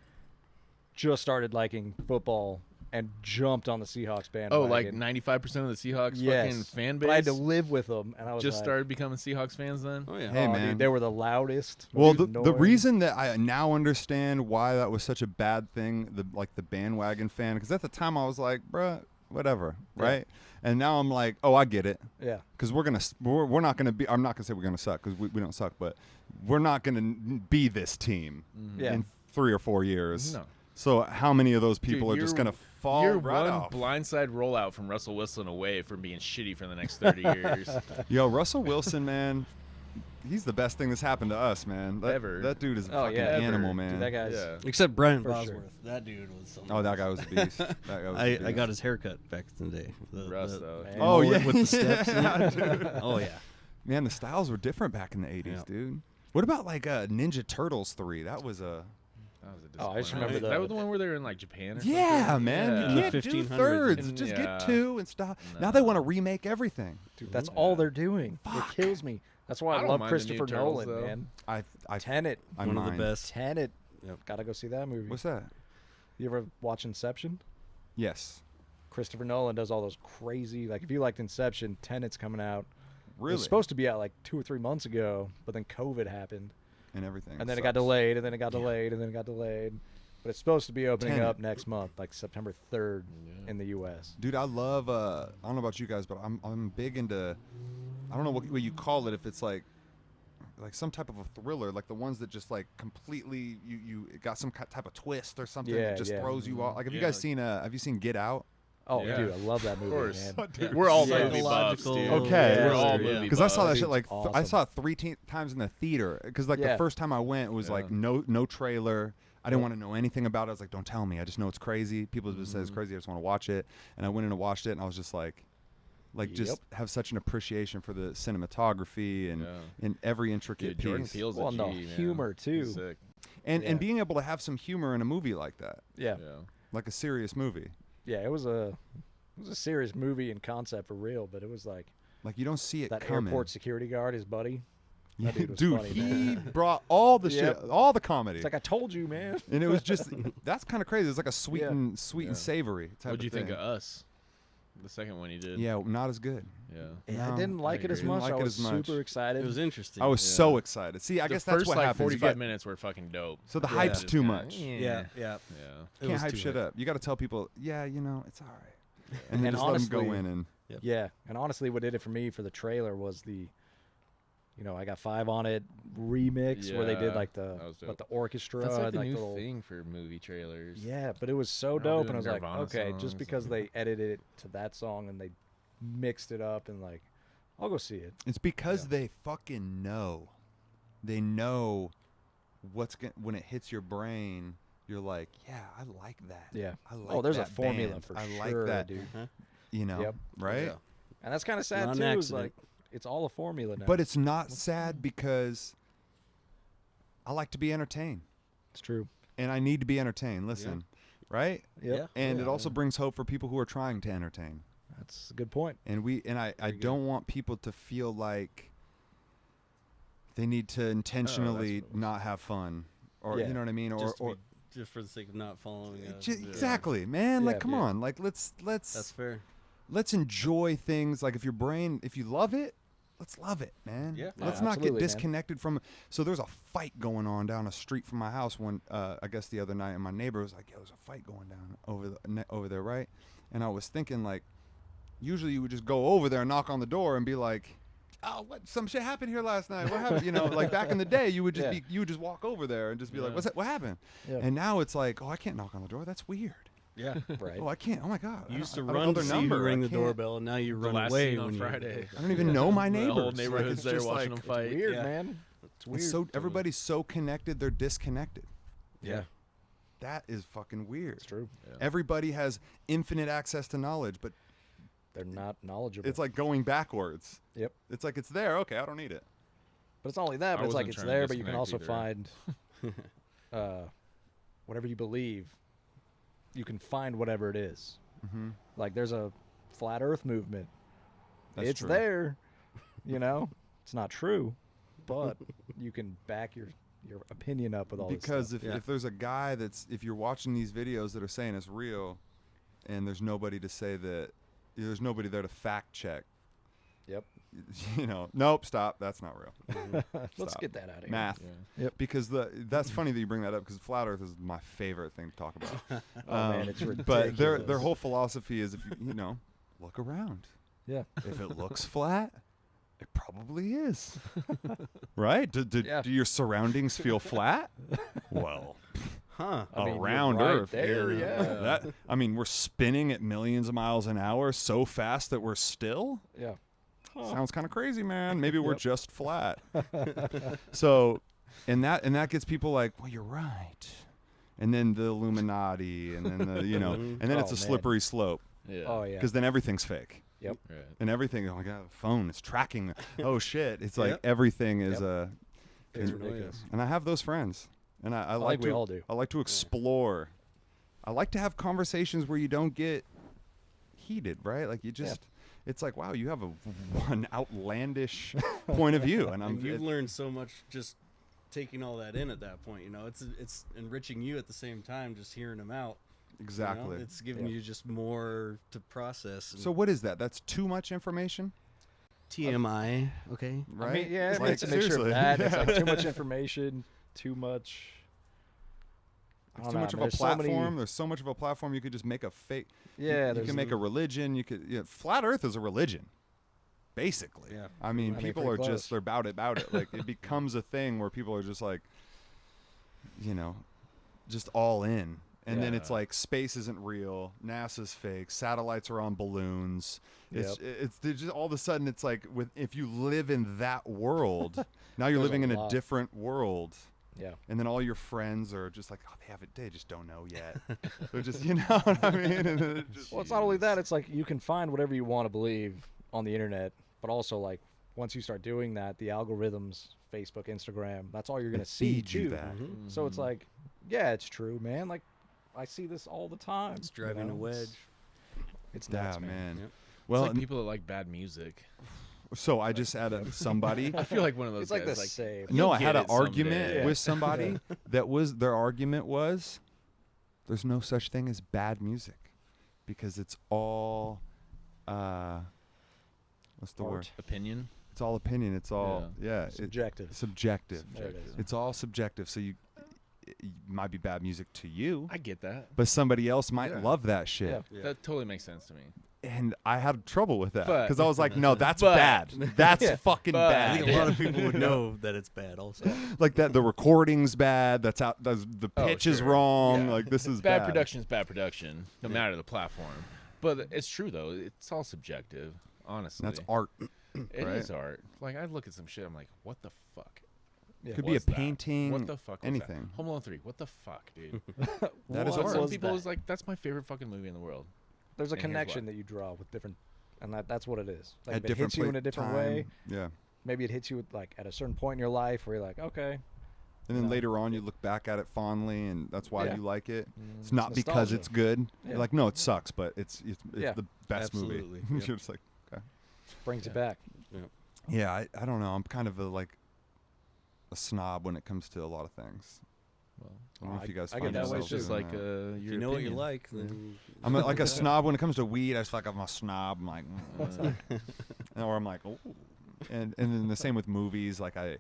just started liking football and jumped on the Seahawks bandwagon. Oh, like 95% of the Seahawks yes. fucking fan But I had base to live with them, and I was just like, started becoming Seahawks fans then? Oh yeah. Hey, oh, man. dude, they were the loudest. Well, most the annoying. reason that I now understand why that was such a bad thing, the bandwagon fan, because at the time I was like, bruh, whatever, Yeah. right? And now I'm like, oh, I get it, Yeah. because we're not gonna be. I'm not gonna say we're gonna suck because we don't suck, but we're not gonna be this team Yeah. in 3 or 4 years. No. So how many of those people are just you're- gonna fall You're right one off? blindside rollout from Russell Wilson away from being shitty for the next 30 years. Yo, Russell Wilson, man. He's the best thing that's happened to us, man. Ever. That dude is a Oh, fucking yeah, ever. animal, Dude, man. Dude, that guy's Yeah. Except Brian For Bosworth. sure. That dude was something. Oh, that guy was a beast. That guy was a I beast. got his haircut back in the day. Russ, though. Man. Oh, mullet yeah. with the steps. in Yeah, it. dude. Oh yeah. Man, the styles were different back in the 80s, Yeah. dude. What about like Ninja Turtles 3? That was a... That was a Oh, I just disappointment. remember That was the one where they were in like Japan or Yeah, something? man. Yeah. You In the can't do 1500s. thirds. And Just yeah. get 2 and stop. Now No. they want to remake everything. Dude, that's all they're doing. It kills me. That's why I I, don't love mind the new Christopher Turtles, Nolan, though. man. I Tenet. One of the best. Tenet. Yep. Gotta go see that movie. What's that? You ever watch Inception? Yes. Christopher Nolan does all those crazy, like if you liked Inception, Tenet's coming out. It Really? was supposed to be out like 2 or 3 months ago, but then COVID happened. And everything. And then it got sucks. delayed, and then it got delayed, and then it got delayed. But it's supposed to be opening Tenet. up next month, like September 3rd in the U.S. Dude, I love. I don't know about you guys, but I'm big into. I don't know what you call it. If it's like some type of a thriller, like the ones that just like completely you got some type of twist or something Yeah, that just yeah. throws you off. Like, have you Yeah. guys seen? Have you seen Get Out? Oh, Yeah. dude, I love that movie, course. man. Dude. We're all Yeah. movie buffs, dude. Psychological- Okay. We're Yeah. all Yeah. movie Because I saw that buffs. shit like Dude's I awesome. saw it 3 times in the theater. Because like the Yeah. first time I went, it was like Yeah. no trailer. I didn't want to know anything about it. I was like, don't tell me. I just know it's crazy. People just say it's crazy. I just want to watch it. And I went in and watched it, and I was just like just have such an appreciation for the cinematography and in every intricate piece. Jordan Peele's a Well, G, no, man. humor too. He's sick. And being able to have some humor in a movie like that, Yeah. like a serious movie. Yeah, it was a serious movie in concept for real, but it was like You don't see it that coming. airport security guard, his buddy. Yeah, That dude was funny, he man. brought all the Yep. shit, all the comedy. It's like I told you, man. And it was just that's kind of crazy. It's like a sweet Yeah. and savory type What'd you of thing. think of Us? The second one you did. Yeah, not as good. Yeah. Yeah, I No, didn't like it as agree. much. Didn't like I it was as much. super excited. It was interesting. I was so excited. See, I The guess that's first what like happens. 45 minutes were fucking dope. So the Yeah. hype's Just too kinda, much. Yeah. Yeah. It Can't was hype too shit much. up. You got to tell people, yeah, it's all right. And And then just let them go honestly- in and Yeah, and honestly, what did it for me for the trailer was I got 5 on it remix where they did Yeah, like that was dope. the orchestra. That's like and, the new little, thing for movie trailers. Yeah, but it was so They're all dope, and I was doing like, Nirvana okay, songs just because and- they edited it to that song and they mixed it up and I'll go see it. it's because they fucking know. They know when it hits your brain, you're like, yeah, I like that. Yeah. I like there's a that formula band. for I sure, like that, dude. Right? Yeah. And that's kind of sad Not too. an Is accident. it's all a formula now. But it's not sad because I like to be entertained. it's true. And I need to be entertained. Listen, right? Yep. Yeah. And it also brings hope for people who are trying to entertain. That's a good point. And I don't want people to feel like they need to intentionally what- not have fun, or Yeah. you know what I mean, just for the sake of not following us. exactly, man. Yeah. Like, come on, like let's That's fair. let's enjoy things. Like if you love it, let's love it, man. Yeah. Let's Yeah, not get absolutely, man. disconnected from. So there's a fight going on down the street from my house when I guess the other night, and my neighbor was like, "Yo, there's a fight going down over there, right?" And I was thinking like, usually you would just go over there and knock on the door and be like, "Oh, what? Some shit happened here last night. What happened?" Like back in the day, you would just Yeah. you would just walk over there and just be like, Yeah. "What's that? What happened?" Yeah. And now it's like, "Oh, I can't knock on the door. That's weird. Yeah. Right. Oh, I can't. Oh my god. You used to I don't run know to their see number. who rang I the can't- doorbell, and now you The run last away scene on when you- Friday. I don't even know my The neighbors. whole Like, neighborhood's it's there just watching like, them fight. Weird, Yeah. man. It's weird. It's so everybody's so connected, they're disconnected. Yeah. That is fucking weird. It's true. Yeah. Everybody has infinite access to knowledge, but They're not knowledgeable. it's like going backwards. Yep. It's like it's there. Okay, I don't need it. But it's not only that, I but it's like wasn't it's trying to there, but you can also disconnect find whatever you believe. You can find whatever it is. Mm-hmm. Like there's a flat Earth movement. That's It's true. there. It's not true, but you can back your opinion up with all Because this stuff. if there's a guy if you're watching these videos that are saying it's real, and there's nobody to say that, there's nobody there to fact check. Yep. Nope, stop. That's not real. Let's Stop. get that out of here. Math. Yeah. Yep. Because that's funny that you bring that up, because flat Earth is my favorite thing to talk about. Oh man, it's ridiculous. But their whole philosophy is, if you look around. Yeah. If it looks flat, it probably is. Right? Do your surroundings feel flat? Well, Huh. I mean, you're around right Earth. there, yeah. We're spinning at millions of miles an hour so fast that we're still. Yeah. Sounds kind of crazy, man. Maybe we're Yep. just flat. So, and that gets people like, well, you're right. And then the Illuminati, and then and then it's Oh, a man. slippery slope, Yeah. Oh yeah. because then everything's fake. Right. And everything, oh my god, the phone is tracking. Oh shit, it's like Yep. everything is Yep. It's and- ridiculous. And I have those friends, and I Like like we to. all do. I like to explore. I like to have conversations where you don't get heated, right? Like you just, it's like, wow, you have one outlandish point of view, and And you've learned so much just taking all that in at that point. It's enriching you at the same time, just hearing them out. exactly. It's giving Yeah. you just more to process. And So what is that? That's too much information, TMI, okay? right? I mean, yeah, Like, it's a mixture of seriously. that. It's like too much information, too much. I It's don't too know, much of man. a There's so many- platform. There's so much of a platform. You could just make a fake. Yeah, you there's can make a religion. You could. Flat Earth is a religion, basically. Yeah. I mean, people are pretty just close. they're about it. Like it becomes a thing where people are just like, just all in. And then it's Yeah. like space isn't real. NASA's fake. Satellites are on balloons. It's just all of a sudden it's like if you live in that world, now you're There's living a in a lot. different world. Yeah. And then all your friends are just like, oh, they just don't know yet. They're just, you know what I mean? And then it just, Well, it's not only that. It's like you can find whatever you want to believe on the internet, but also like once you start doing that, the algorithms, Facebook, Instagram, that's all you're gonna see feed you too. that. So it's like, yeah, it's true, man. Like I see this all the time. It's driving a wedge. It's nuts, yeah, man. Yep. Well, It's like people that like bad music. so I just had somebody. I feel like one of those It's like guys. the same. No, You'll I had get an it someday. argument Yeah. with somebody that was their argument was there's no such thing as bad music because it's all what's the Art. word? Opinion. It's all opinion. It's all it's Subjective. subjective. There it is. It's all subjective. So it might be bad music to you, I get that. but somebody else might Yeah. love that shit. Yeah. Yeah. That totally makes sense to me. And I had trouble with that But- because I was like, no, that's but- bad. That's Yeah. fucking But- I think bad. a lot of people would know that it's bad also. Like that, the recording's bad. The Oh, pitch is sure. wrong. Yeah. Like this is Bad bad. production is bad production, no matter the platform. But it's true though. It's all subjective. Honestly, That's art. It right? is art. Like I look at some shit, I'm like, what the fuck? Yeah. What Could be a was that? painting. What the fuck? Was anything. That? Home Alone 3. What the fuck, dude? That is But art. some was people that? is like, that's my favorite fucking movie in the world. There's a And here's connection why. that you draw with different, and that's what it is. Like At if it different hits you in a different way. Yeah. Maybe it hits you like at a certain point in your life where you're like, okay, And then No. later on, you look back at it fondly, and that's why Yeah. you like it. Mm. It's not because nostalgia. it's good. Yeah. You're like, no, it sucks, but it's Yeah. the best Absolutely. movie. Yep. You're just like, okay. brings Yeah. it back. Yeah, I don't know. I'm kind of a snob when it comes to a lot of things. Well, I don't know if you guys I find get that way yourselves it's just doing like that. your If you know what you opinion. like, then I'm like a snob when it comes to weed. I just feel like I'm a snob. I'm like, what's that? Or I'm like, oh. And then the same with movies. Like I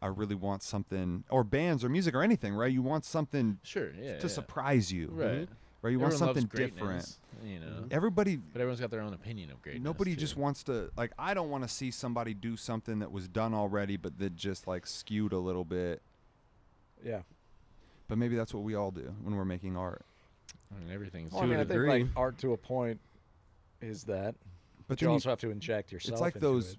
really want something, or bands, or music, or anything. Right? You want something Sure, yeah. to yeah. surprise you. Right. Right? You want Everyone loves something different. greatness, you know. Everybody. But everyone's got their own opinion of greatness. Nobody too. just wants to, like, I don't want to see somebody do something that was done already, but that just like skewed a little bit. Yeah. But maybe that's what we all do when we're making art. I mean, everything's. Well, I To mean, a I think like degree. art to a point is that, but you then also have to inject yourself. it's like into those it.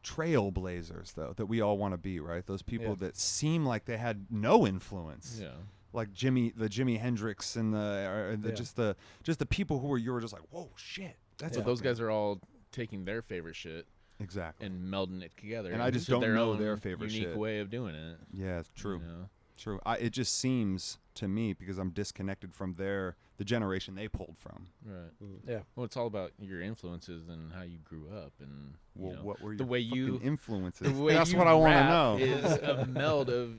trailblazers, though, that we all want to be, right? Those people Yeah. that seem like they had no influence, Yeah. like the Jimi Hendrix and Yeah. just the people who you were just like, whoa, shit, that's But those guys are all taking their favorite shit exactly. and melding it together. And I just into don't their know own their favorite unique shit. way of doing it. Yeah, it's true. You know? True. It just seems to me, because I'm disconnected from the generation they pulled from. Right. Yeah. Well, it's all about your influences and how you grew up, and you Well, know, what were your the way you fucking influences? the way That's you what I want to rap know. is a meld of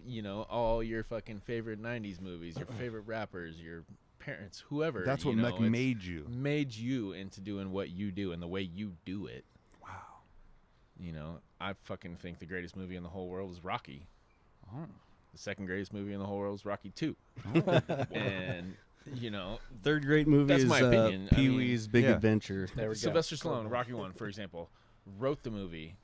all your fucking favorite '90s movies, your favorite rappers, your parents, whoever. That's what it's made you. made you into doing what you do and the way you do it. Wow. You know, I fucking think the greatest movie in the whole world is Rocky. Oh. The second greatest movie in the whole world is Rocky 2. And, you know, third great movie That's is my opinion. I Pee mean, Wee's Big yeah. Adventure. There we go. Sylvester Stallone, Rocky 1, for example, wrote the movie,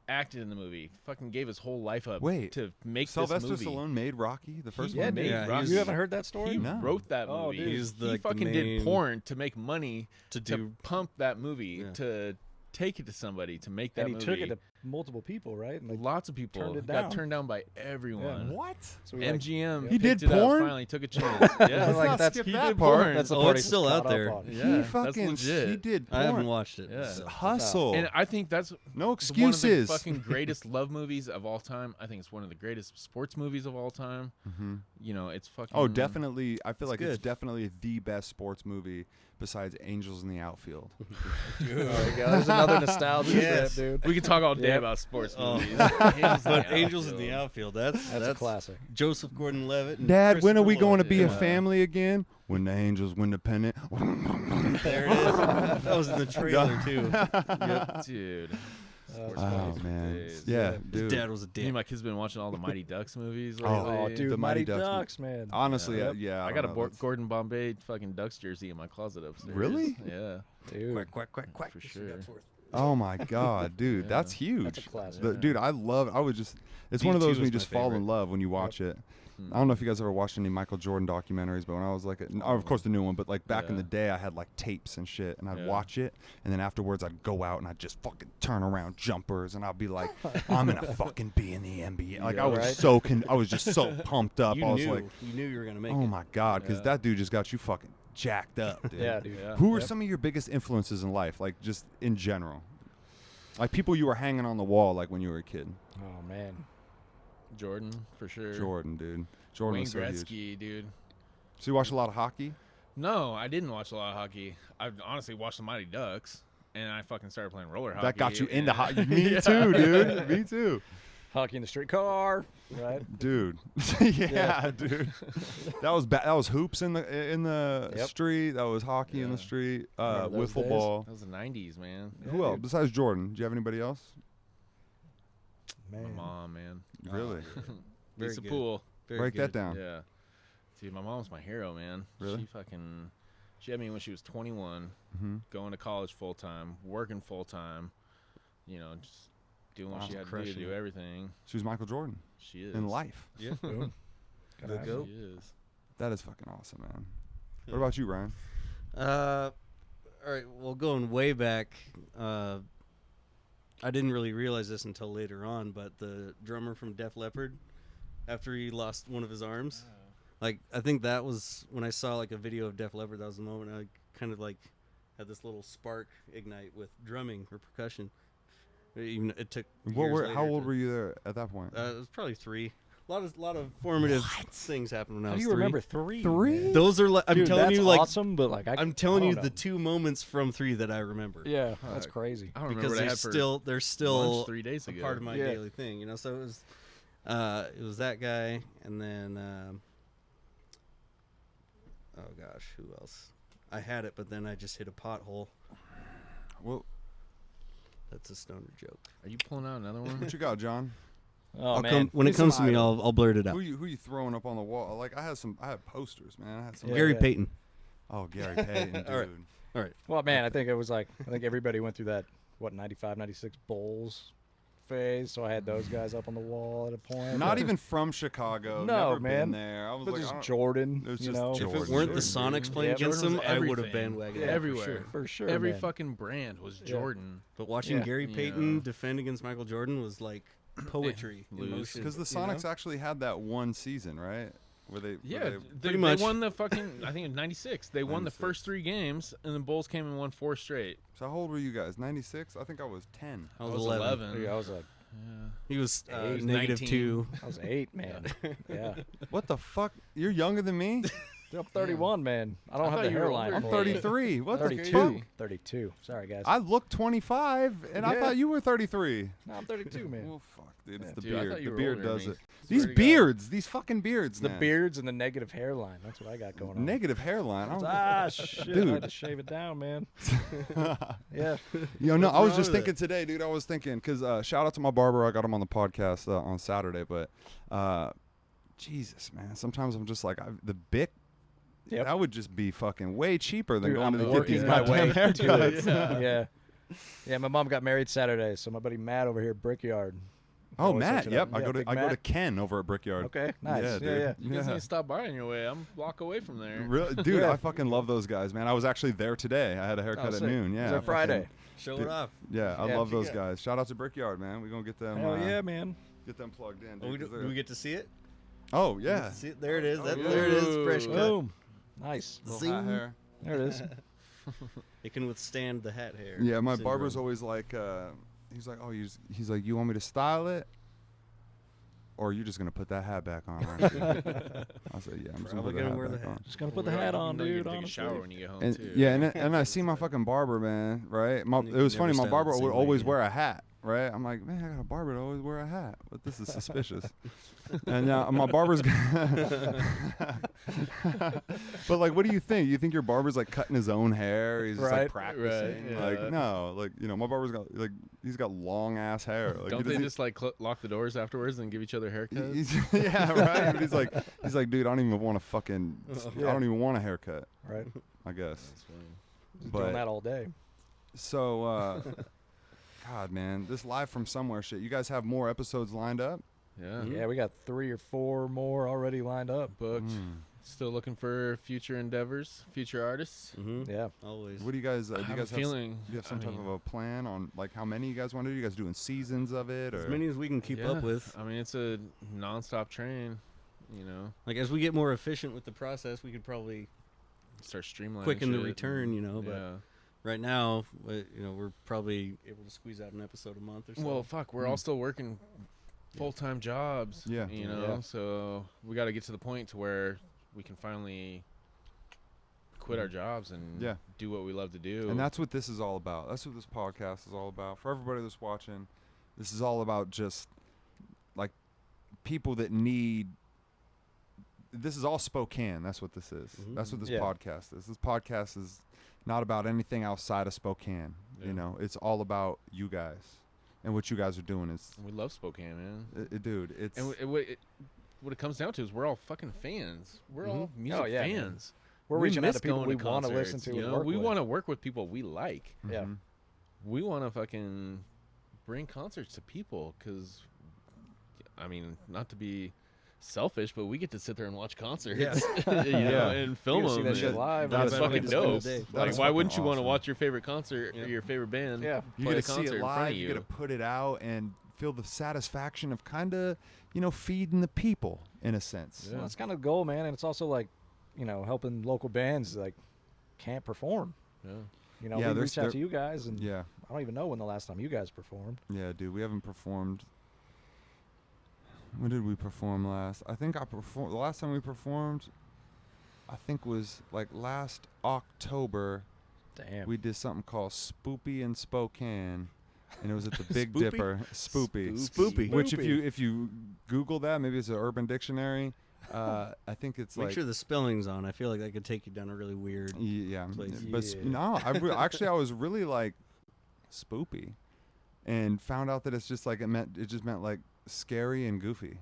acted in the movie, fucking gave his whole life up Wait, to make Sylvester this movie. Stallone made Rocky, the first Yeah, one. dude. Yeah, Rocky. You haven't heard that story? He No. wrote that Oh, movie. dude. He's the, he like, the fucking did main- porn to make money to to do pump that movie, Yeah. to take it to somebody, to make that And he movie. took it to multiple people, right? And like, Lots of people turned it got down. turned down by everyone. What? so we, like, MGM. He picked did it up, porn? finally took a chance. Yeah, Let's like, not that's- skip he that did part. porn. that's the Oh, part it's he's still out caught up there. on. Yeah, he that's fucking legit. he did I haven't porn. watched it. Yeah. so. Hustle. And I think that's No one of excuses. the fucking greatest love movies of all time. I think it's one of the greatest sports movies of all time. Mhm. You know, it's fucking. Oh, definitely. I feel It's like it's good. definitely the best sports movie besides Angels in the Outfield. There we go. There's another nostalgia Yes. trip, dude. We could talk all day Yep. about sports Oh. movies. But Angels in the Outfield, that's That's a classic. Joseph Gordon-Levitt. And Dad, when are we Christopher going to Lloyd. be a Yeah. family again? When the Angels win the pennant. There it is. That was in the trailer too. Yep, dude. Sports Oh movies for man, days. yeah, His dude. dad was a Me dick. and my kids been watching all the Mighty Ducks movies Oh, lately. Oh, dude, The Mighty Mighty Ducks, Ducks, man. Honestly, Yeah. yeah. I don't got a know, that's- Gordon Bombay fucking Ducks jersey in my closet upstairs. Really? Yeah, Dude, Quack, quack, quack, quack. for sure. Oh my god, dude, Yeah. that's huge. that's a classic. Dude, I would just. It's one of D2 those when is you my just fall in favorite. love when you watch it. I don't know if you guys ever watched any Michael Jordan documentaries, but when I was like, of course the new one, but like back in the day, I had like tapes and shit, and I'd watch it, and then afterwards I'd go out and I'd just fucking turn around jumpers, and I'd be like, I'm gonna fucking be in the NBA. Like I was I was just so pumped up. I was like, you knew you were gonna make it. oh my god, because that dude just got you fucking jacked up, dude. Yeah, dude. Yeah. Who were some of your biggest influences in life, like just in general? Like people you were hanging on the wall like when you were a kid. Oh man. Jordan, for sure. Jordan, dude. Jordan Wayne was so huge. Gretzky, dude. So you watch a lot of hockey? No, I didn't watch a lot of hockey. I honestly watched the Mighty Ducks, and I fucking started playing roller hockey. That got you into and- hockey. Me too, dude. Me too. Hockey in the street car, right? Dude. Yeah, dude. That was that was hoops in the Yep. street. That was hockey in the Yeah. street. Remember those Wiffle days? ball. That was the 90s, man. Who else besides Jordan? Do you have anybody else? My Man. mom, man. Really? Very Lisa good. Pool. Very Break that good. down. Yeah. Dude, my mom's my hero, man. Really? She had me when she was 21, Mm-hmm. going to college full time, working full time, you know, just doing what Wow. she had to do, Crushing to do it. everything. She was Michael Jordan She is. in life. Yeah. Boom. The Gotta have goat. She is. That is fucking awesome, man. What about you, Ryan? All right. Well, going way back, I didn't really realize this until later on, but the drummer from Def Leppard, after he lost one of his arms, like I think that was when I saw like a video of Def Leppard. That was the moment I kind of like had this little spark ignite with drumming or percussion. Even it took. How old were you there at that point? It was probably 3. A lot of formative things happened when I How was do you 3. remember 3? Three? man? Those are like I'm Dude, telling that's you like awesome, but like I'm telling I you don't the know. 2 moments from 3 that I remember. Yeah, that's crazy. I don't remember Because what I they're had for still lunch 3 days a ago. part of my Yeah. daily thing, you know. So it was that guy, and then oh gosh, who else? I had it, but then I just hit a pothole. Well, That's a stoner joke. Are you pulling out another one? what you got, John? Oh I'll man, when it Give me comes some to me, items. I'll blurt it out. Who you throwing up on the wall? Like I had posters, man. I had some. Yeah. Gary Payton. Oh, Gary Payton, dude. All right. well, man, I think everybody went through that 95, 96 Bulls phase. So I had those guys up on the wall at a point. Not even from Chicago. No, never man. Been there. I was But like, I just don't- Jordan. It was you just know, Jordan. If it weren't the Jordan. Sonics playing Yeah, against Jordan them, was I would have everything. bandwagoned Yeah, that everywhere. for sure. Every man. fucking brand was Yeah. Jordan. But watching Yeah. Gary Yeah. Payton defend against Michael Jordan was like poetry. in Lose. motion, Because the you know? Sonics actually had that one season, right? Where they Yeah, they, Pretty much. They won the fucking. I think in '96 they won the 96. first 3 games, and the Bulls came and won 4 straight. so how old were you guys? 96? I think I was 10. I was 11. Yeah, I was like, Yeah. He was He was negative 19. 2. I was 8, man. Yeah. What the fuck? You're younger than me? Dude, I'm 31, man. I don't I have thought the you were hairline. older I'm than for it. 33. What the 32. fuck? 32. Sorry, guys. I look 25, and I Yeah. thought you were 33. No, I'm 32, man. Well, fuck, dude. It's the Dude, I beard. thought you The were beard older than does me. it. Swear These to God. beards, these fucking beards, It's the man. beards and the negative hairline. That's what I got going on. Negative hairline. I don't- Ah, shit. I Dude. had to shave it down, man. Yeah. Yo, no, I was wrong just with thinking today, dude. I was thinking because shout out to my barber. I got him on the podcast on Saturday, but Jesus, man. Sometimes I'm just like the Bic. Yep. That would just be fucking way cheaper than Dude, going I'm to get working these my goddamn way to it. haircuts. Yeah. Yeah, my mom got married Saturday, so my buddy Matt over here at Brickyard. Oh, Always Matt. hooks it Yep. up. I Yeah, go to Big I go to Matt. Ken over at Brickyard. Okay, nice. Yeah, Yeah, dude. yeah. You guys need to stop by on your way. I'm a block away from there. Really, dude, Yeah. I fucking love those guys, man. I was actually there today. I had a haircut at sick. noon. Yeah, Was that I Friday? fucking- Show Dude, it off. Yeah, I Yeah, love what you those got? guys. Shout out to Brickyard, man. We're gonna get them. Hell yeah, man. Get them plugged in. Oh, Dude, 'cause do we get to see it? oh We get yeah. to see it? There it is. Oh, That, yeah. there it is. Fresh cut. Boom. Nice. Little Zing. hat hair. There it is. It can withstand the hat hair. Yeah, my syndrome. barber's always like, he's like, oh, he's like, you want me to style it, or are you just gonna put that hat back on? Aren't you? I said, yeah, I'm just Probably gonna put the gonna hat wear the back hat. on. Just gonna put the Well, hat you on, know you dude. can take a Honestly. shower when you get home And too. yeah, and I see my fucking barber, man. Right? And you It was can funny. never My style barber the same would way always again. wear a hat. Right? I'm like, man, I got a barber that always wear a hat, but this is suspicious. And my barber's. But like, what do you think? You think your barber's like cutting his own hair? He's just like Right. practicing. Right, Like yeah. no, like my barber's got like he's got long ass hair. Like, he Don't they doesn't- just like lock the doors afterwards and give each other haircuts? yeah, right. But he's like, dude, I don't even want to fucking. Yeah. I don't even want a haircut. Right. I guess. That's funny. Just But- doing that all day. So, God, man, this live from somewhere shit. You guys have more episodes lined up? Yeah. Yeah, we got 3 or 4 more already lined up. Booked. Still looking for future endeavors, future artists. Mm-hmm. Yeah. Always. What do you guys? Do I you have guys a feeling. do you have some I type mean, of a plan on like how many you guys want to do? You guys doing seasons of it, or As many as we can keep up yeah. with. I mean, it's a nonstop train. You know, Like as we get more efficient with the process, we could probably start streamlining. quicken the shit. return. You know, but Yeah. right now, we're probably able to squeeze out an episode a month or so. Well, fuck, we're all still working full-time jobs. Yeah. You know, Yeah. so we got to get to the point to where we can finally quit our jobs and Yeah. do what we love to do. and that's what this is all about. That's what this podcast is all about. For everybody that's watching, this is all about just like people that need. This is all Spokane. That's what this is. Mhm. That's what this Yeah. podcast is. This podcast is not about anything outside of Spokane. Yeah. You know, it's all about you guys and what you guys are doing. Is we love Spokane, man. dude, it's And what it comes down to is we're all fucking fans. We're all music Oh, yeah, man. fans. We're We reaching out miss to people going we want to listen concerts, to You and know, work we with. want to work with people we like. Yeah. Mhm. We want to fucking bring concerts to people because, I mean, not to be selfish, but we get to sit there and watch concerts, Yeah. you know, Yeah. and film You get to see them. that shit and live. That's That's Better way fucking to spend the dope. day. That Like, is why fucking wouldn't you want to awesome. watch your favorite concert Yeah. or your favorite band? Yeah. You play get a to see concert it in front live. of You you. get to put it out and feel the satisfaction of kind of, feeding the people in a sense. Yeah. Well, that's kind of the goal, man. And it's also like, helping local bands like can't perform. Yeah. Yeah, We there's- reach out there- to you guys, and Yeah, I don't even know when the last time you guys performed. yeah, dude. We haven't performed. When did we perform last? I think I performed. The last time we performed, I think was like last October. Damn. We did something called Spoopy in Spokane, and it was at the Big Spoopy? Dipper. Spoopy. Spoopy. Which, if you Google that, maybe it's an Urban Dictionary. I think it's Make like. sure the spelling's on. I feel like that could take you down a really weird. Yeah, place. but Yeah. no, actually I was really like spoopy, and found out that it's just like it just meant like scary and goofy.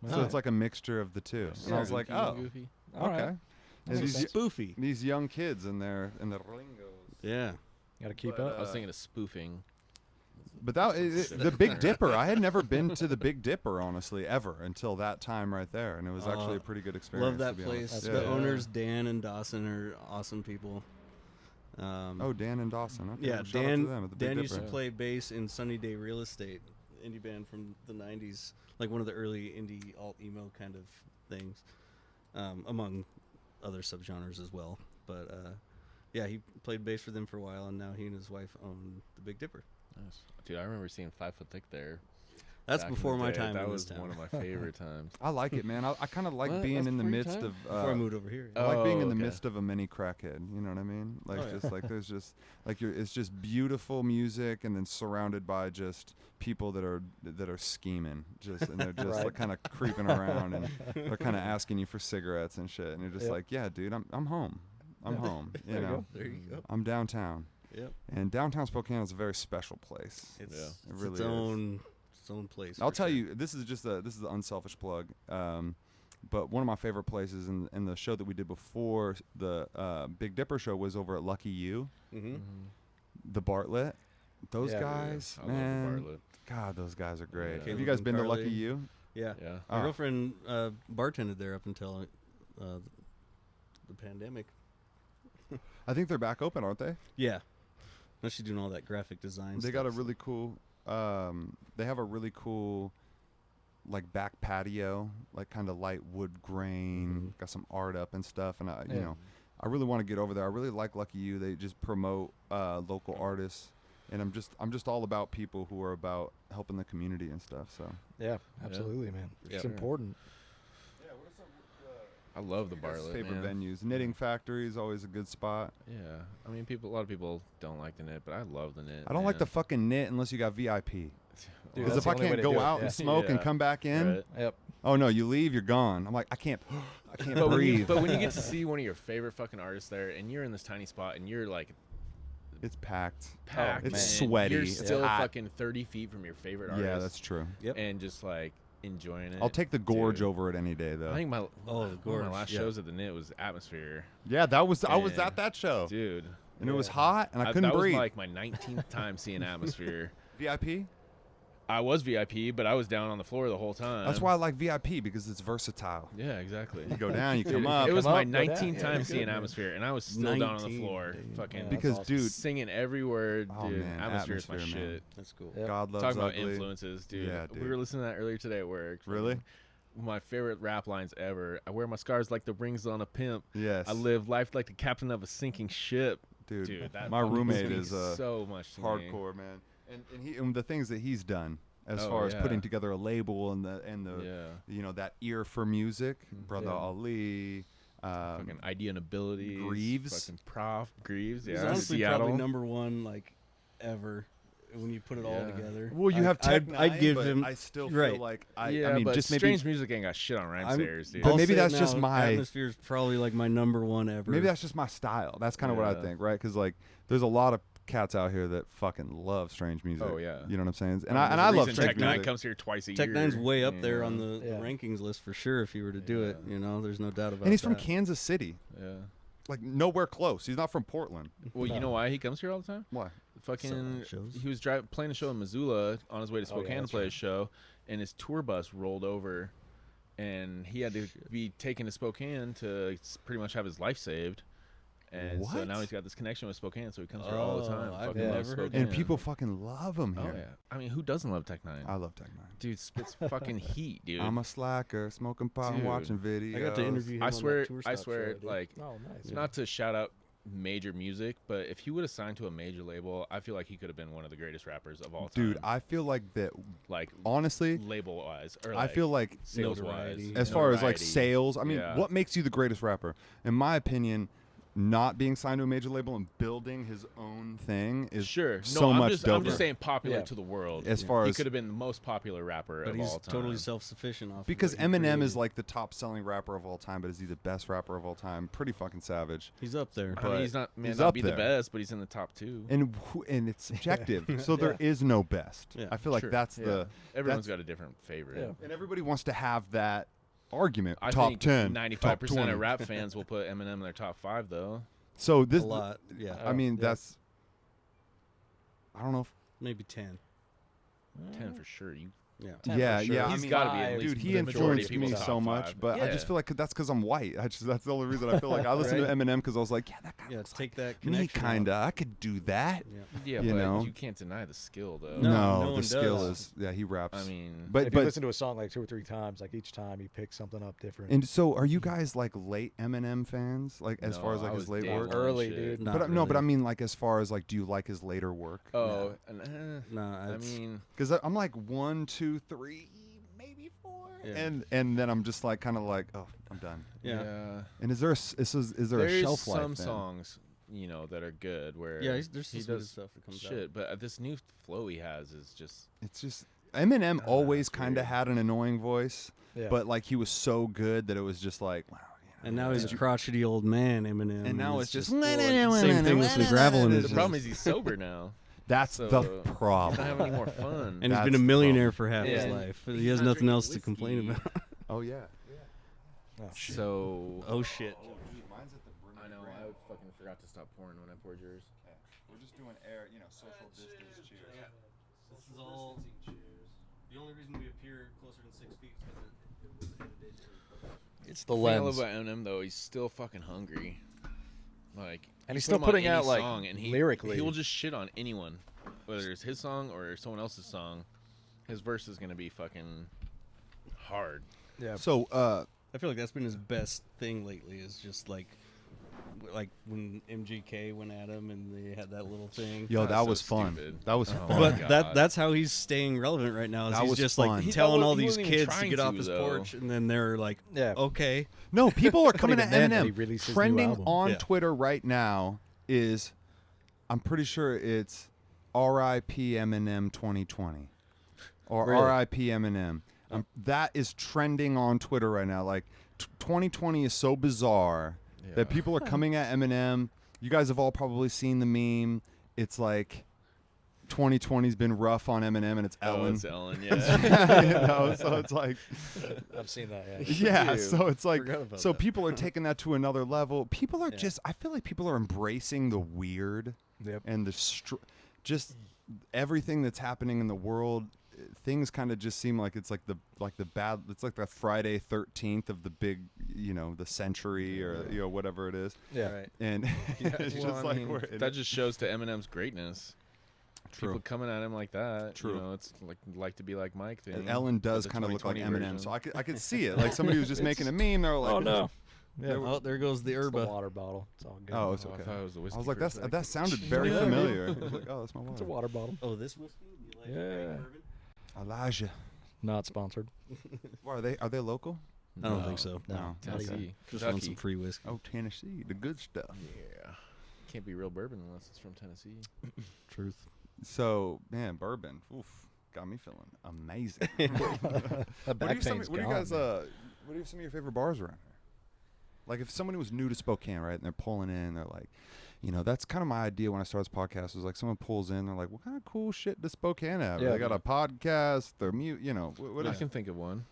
So it's like a mixture of the two. And I was like, Goofy, oh, goofy. All right. okay. And So these, spoofy. these young kids and their lingos. Yeah. Got to keep But, up. I was thinking of spoofing. But the Big Dipper, I had never been to the Big Dipper, honestly, ever until that time right there, and it was actually a pretty good experience. Love that to be place. honest. The Yeah. owners, Dan and Dawson, are awesome people. Oh, Dan and Dawson. Okay, yeah, well, shout out to them at the Big Dan used to Dipper. play bass in Sunny Day Real Estate, indie band from the '90s, like one of the early indie alt emo kind of things, among other subgenres as well. But yeah, he played bass for them for a while, and now he and his wife own the Big Dipper. Nice. Dude, I remember seeing 5 Foot Thick there. That's back in before the my day. time That in was this town. one of my favorite times. I like it, man. I kind of like What? being That's in the before your midst time? of. Before I moved over here. I like being in Oh, the okay. midst of a mini crackhead. You know what I mean? Like Oh, yeah. just like there's just like it's just beautiful music, and then surrounded by just people that are scheming, just and they're just Right. like kind of creeping around, and they're kind of asking you for cigarettes and shit, and you're just Yep. like, yeah, dude, I'm home. I'm home. You There you know, go. There you go. I'm downtown, Yep. and downtown Spokane is a very special place. It's, Yeah. It it's really its is. own place. I'll for tell sure. you, this is an unselfish plug. But one of my favorite places in the show that we did before the Big Dipper show was over at Lucky You, Mm-hmm. the Bartlett. Those Yeah, guys, I man, love the Bartlett. God, those guys are great. Yeah. Have Caleb you guys and been to Carly. Lucky You? Yeah. Yeah. My Oh. girlfriend bartended there up until the pandemic. I think they're back open, aren't they? Yeah. Now she's doing all that graphic design. They got a stuff. really cool. They have a really cool, like back patio, like kind of light wood grain. Got some art up and stuff, and I, Yeah. I really want to get over there. I really like Lucky You. They just promote local artists, and I'm just all about people who are about helping the community and stuff. So Yeah, absolutely, man. For It's sure. important. I love the your guys' Bartlett, favorite man. venues. Knitting Factory is always a good spot. Yeah. I mean, a lot of people don't like the knit, but I love the knit. I don't like man. the fucking knit unless you got VIP. Dude, Because that's if the I only way can't to go do it, out yeah. and smoke and Yeah. come back in, Right. Yep. oh no, you leave, you're gone. I'm like, I can't But breathe. when you get to see one of your favorite fucking artists there, and you're in this tiny spot, and you're like It's packed. packed, It's man, sweaty. You're It's still hot. fucking 30 feet from your favorite artist. Yeah, that's true. Yep. And just like enjoying it. I'll take the gorge Dude. over it any day, though. I think my the one of gorge, my last yeah. shows at the knit was Atmosphere, Yeah, I was Yeah. at that show, dude. and it was Yeah. hot, and I couldn't that breathe. was like my 19th time seeing Atmosphere. VIP. I was VIP, but I was down on the floor the whole time. That's why I like VIP, because it's versatile. Yeah, exactly. You go down, you Dude, come up. It was Come my up, go down. 19th Yeah, time good, seeing man. Atmosphere, and I was still down on the 19, floor, dude. fucking Yeah. Because, That's awesome. dude, singing every word, Oh, dude. man, Atmosphere is my Atmosphere, man. shit. That's cool. Yep. God loves Talking about ugly. influences, dude. Yeah, We dude. were listening to that earlier today at work. Really? My favorite rap lines ever. I wear my scars like the rings on a pimp. Yes. I live life like the captain of a sinking ship. Dude, That my fucking roommate means is so much to me. hardcore, man. And the things that he's done as far as yeah. putting together a label and the Yeah. you know, that ear for music, Brother Yeah. Ali, Fucking idea and abilities. Greaves. Fucking Prof. Greaves. He's Yeah. honestly Seattle. probably number one like ever when you put it all Yeah. together. well, you have I'd Tech give but him. I still right. feel like I yeah, mean but just maybe Strange Music ain't got shit on Rhymesayers, dude. But I'll maybe say it that's just now, my- Atmosphere's probably like my number one ever. maybe that's just my style. That's kind of what I Yeah. think, right? Because like there's a lot of cats out here that fucking love Strange Music. Oh, yeah. You know what I'm saying? And There's a I love reason Strange Tech Nine Music. comes here twice a Tech year. Nine's way up you there know? on the Yeah. rankings list for sure. If he were to do it, Yeah. you know, there's no doubt about. And he's from that. Kansas City, Yeah. like nowhere close. He's not from Portland. Well, you know why he comes here all the time? Why? Fucking, shows. he was playing a show in Missoula on his way to Oh, yeah, Spokane to that's play right. a show, and his tour bus rolled over, and he had to be taken to Spokane to pretty much have his life saved. And so What? now he's got this connection with Spokane, so he comes here all the time. I've Fucking never loves heard Spokane. And people fucking love him Oh here. yeah, I mean, who doesn't love Tech Nine? I love Tech Nine. Dude spits fucking heat, dude. I'm a slacker, smoking pot and Dude. watching videos. I got to interview him. I on swear, that tour I stop swear, show I did. like, Oh, nice. not to shout out major music, but if he would have signed to a major label, I feel like he could have been one of the greatest rappers of all time. Dude, I feel like that. like Honestly, label wise, or I like flike sales wise, notoriety. as far as like notoriety. sales. I mean, Yeah. what makes you the greatest rapper? In my opinion, not being signed to a major label and building his own thing is Sure, so no, much I'm doper. just saying popular Yeah. to the world. As far he as could have been the most popular rapper But of he's all time. totally self-sufficient off. because of what he Eminem created. is like the top selling rapper of all time, but is he the best rapper of all time? Pretty fucking savage. He's up there. I mean, but he's not may he's not up be there. the best, but he's in the top two. And it's subjective, so there is no best. Yeah, I feel like Sure, that's yeah. the Everyone's got a different favorite. Yeah. and everybody wants to have that argument. I top think 10, 95% top 20. of rap fans will put Eminem in their top 5, though. So A this, lot. Yeah. I mean, Yeah. that's. I don't know if Maybe 10. 10 for sure. You Yeah. 10 yeah, for sure. yeah. I He's mean, gotta be at five, least dude, he the majority influenced of me people's so top much, 5. but I Yeah. just feel like that's because I'm white. That's the only reason I feel like I listened to Right. Eminem because I was like, yeah, that guy. Yeah. looks Let's take that like me, connection. out. kinda. I could do that. Yeah. Yeah, You but know? you can't deny the skill, though. No, no the one skill does. is he raps. I mean, but If you listen to a song like 2 or 3 times, like each time he picks something up different. and so are you guys like late Eminem fans? Like as No, far as like I his was late day work? one Early, shit. dude. Not But no, but I really. mean like as far as like, do you like his later work? Oh, Nah, I it's- mean, Because I'm like 1, 2, 3, maybe 4, Yeah. and then I'm just like kind of like, oh, I'm done. Yeah. And is there a There's shelf life? some then? songs, that are good where Yeah. There's he some good does stuff that comes shit, out. but this new flow he has is just It's just Eminem always it's kind of weird. had an annoying voice, Yeah. but like he was so good that it was just like, wow. And now he's Did a you- crotchety old man, Eminem. And now it's just same thing with the gravel in his. the problem is he's sober now. That's So, the He doesn't problem. have any more fun. And he's That's been a the millionaire for half his Yeah. life. He's He has not nothing drinking else to complain whiskey. about. Oh yeah. Oh, So Oh shit. I know I fucking forgot to stop pouring when I poured yours. We're just doing air, social distance. Cheers. This is all. The only reason we appear closer than 6 feet is because it's the The thing I love lens. about Eminem though, he's still fucking hungry. Like, And you he's put still him on putting any out, like, song, and lyrically. he will just shit on anyone, whether it's his song or someone else's song. His verse is gonna be fucking hard. Yeah. So, I feel like that's been his best thing lately. Is just like when MGK went at him and they had that little thing. yo, That's that so was fun. stupid. That was Oh fun. my But God. that's how he's staying relevant right now. Is That he's was just fun. like He- telling all he these wasn't even kids to trying get off to, his though. porch, and then they're like, Yeah. okay. No, people are coming at even then, he Eminem. released his new Trending album. on Yeah. Twitter right now is, I'm pretty sure it's R.I.P. Eminem 2020 or Really? R.I.P. Eminem. That is trending on Twitter right now. Like 2020 is so bizarre that people are coming at Eminem. You guys have all probably seen the meme. It's like 2020's been rough on Eminem, and it's Oh, Ellen. it's Ellen, yeah. So it's like. I've seen that. Yeah, Dude, so it's like, forgot about so that. people are taking that to another level. People are Yeah. just, I feel like people are embracing the weird Yep. and just everything that's happening in the world. things kind of just seem like it's like the bad. It's like the Friday 13th of the big, the century or whatever it is. Yeah. Right. And it's Well, just I like mean, that just shows to Eminem's greatness. True. People coming at him like that. True. It's like to be like Mike thing. And Ellen does but the kind of look like 2020 Eminem, version. so I could see it. Like somebody was just making a meme. They're like, Oh no. Yeah. Oh, there goes the It's the herba. water bottle. It's all good. Oh, it's I okay. thought it was the whiskey. I was like, for a second. that sounded very Yeah. familiar. I was like, oh, that's my It's a water. water bottle. Oh, this whiskey? You like Yeah. bourbon? Elijah. Not sponsored. Why, are they local? I don't think so. No. Not even. Tennessee. Just want some Kentucky. free whiskey. Oh, Tennessee, the good stuff. Yeah. Can't be real bourbon unless it's from Tennessee. Truth. So, man, bourbon, oof, got me feeling amazing. That What back are some pain's of gone, man. your favorite bars around here? Like if somebody was new to Spokane, right, and they're pulling in, they're like, that's kind of my idea when I started this podcast. Was like someone pulls in, they're like, what kind of cool shit does Spokane have? Yeah. They got a podcast, they're mute, what I is? can think of one.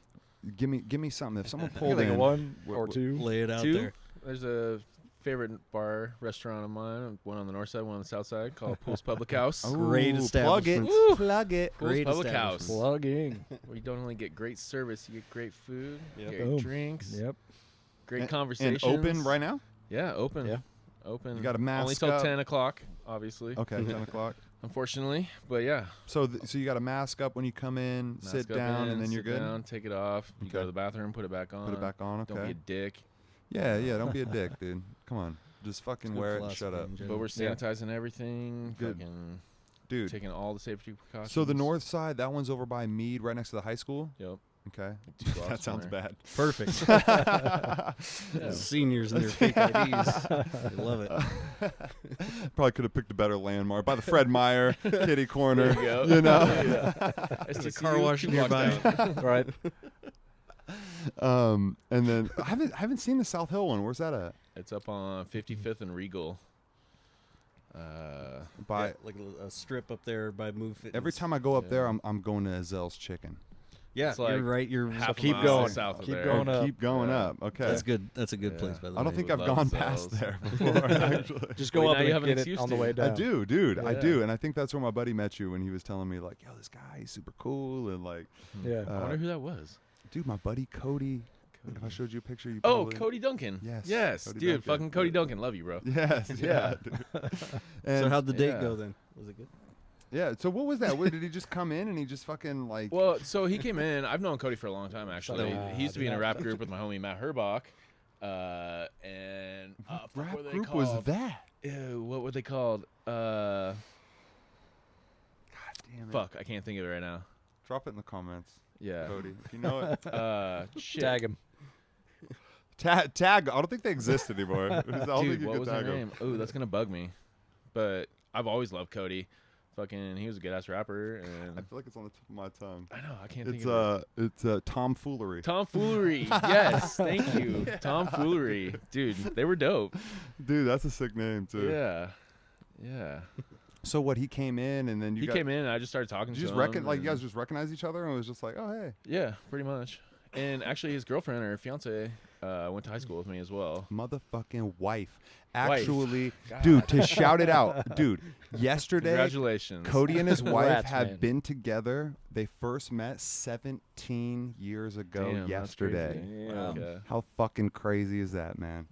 Give me something. If someone I pulled think in, of one what- or what- two. Lay it out Two? there. There's a favorite bar restaurant of mine. One on the north side, one on the south side, called Pool's Public House. Great Ooh, establishment. Plug it. Pool's Great Public establishment. House. Plugging. Where you don't only get great service, you get great food, Yep. great Boom. drinks, Yep. great And conversations. open right now? Yeah, open. Yeah. Open. You gotta mask Only till up. 10 o'clock, obviously. Okay, 10 o'clock. Unfortunately, but yeah. So you got to mask up when you come in, Mask sit up down, in, and then you're sit good. Down, take it off. You go Okay. to the bathroom, put it back on. Put it back on. Don't be Okay. a dick. Yeah. Don't be a dick, dude. Come on, just fucking Good wear it and shut philosophy up, in But general. we're Yeah. sanitizing everything. Good. Fucking dude. taking all the safety precautions. So the north side, that one's over by Meade, right next to the high school. Yep. Okay, Like 2 blocks that from sounds there. bad. Perfect. Yeah. Seniors and their fake IDs. They love it. Probably could have picked a better landmark by the Fred Meyer kitty corner. There you go. You know. There's a STCU, car wash 2 blocks nearby. down. Right. And then I haven't seen the South Hill one. Where's that at? It's up on 55th and Regal. By Yeah, like a strip up there by Move Fitness. every time I go up Yeah. there, I'm going to Azel's Chicken. Yeah, It's like you're right. You're half a keep mile going. south of Keep there. going up. Keep going Yeah. up. Okay. That's good. That's a good Yeah. place, by the I way. don't think would I've love gone Azel's. past there before. Actually. Just go Well, up now you and have an get it excuse on the to. way I down. do, dude. I Yeah. do, and I think that's where my buddy met you when he was telling me like, "Yo, this guy, he's super cool," and like, Yeah. I wonder who that was. dude, my buddy Cody. If I showed you a picture, you Oh, probably... Cody Duncan. Yes, Yes, Cody dude. Duncan. Fucking Cody Duncan. Love you, bro. Yes, yeah. dude. And So how'd the date Yeah. go then? Was it good? yeah. So what was that? Where did he just come in and he just fucking like? Well, so he came in. I've known Cody for a long time, actually. up. He used to be in a rap group with my homie Matt Herbach. And what fuck, rap what were they group called? was that? Ew, what were they called? God damn it! Fuck, I can't think of it right now. Drop it in the comments, Yeah. Cody. If you know it, Shit. Tag him. tag. I don't think they exist anymore. I don't think Dude, you what could was tag their 'em. name? Ooh, that's gonna bug me. But I've always loved Cody. Fucking, he was a good ass rapper, I and feel like it's on the tip of my tongue. I know I can't It's think of it. it's tomfoolery. Tomfoolery. Yes, thank you. Tomfoolery, dude. They were dope. Dude, that's a sick name too. Yeah, yeah. So what? He came in and then He came in, and I just started talking Did to you him. just like you guys and- just recognize each other and it was just like, oh hey, Yeah, pretty much. And actually, his girlfriend or fiance went to high school with me as well. motherfucking wife. Wife. Actually, God. dude, to shout it out, dude. Yesterday, Congratulations. Cody and his wife Congrats, have man. been together. They first met 17 years ago Damn, that's yesterday. crazy. Wow. Yeah. How fucking crazy is that, man?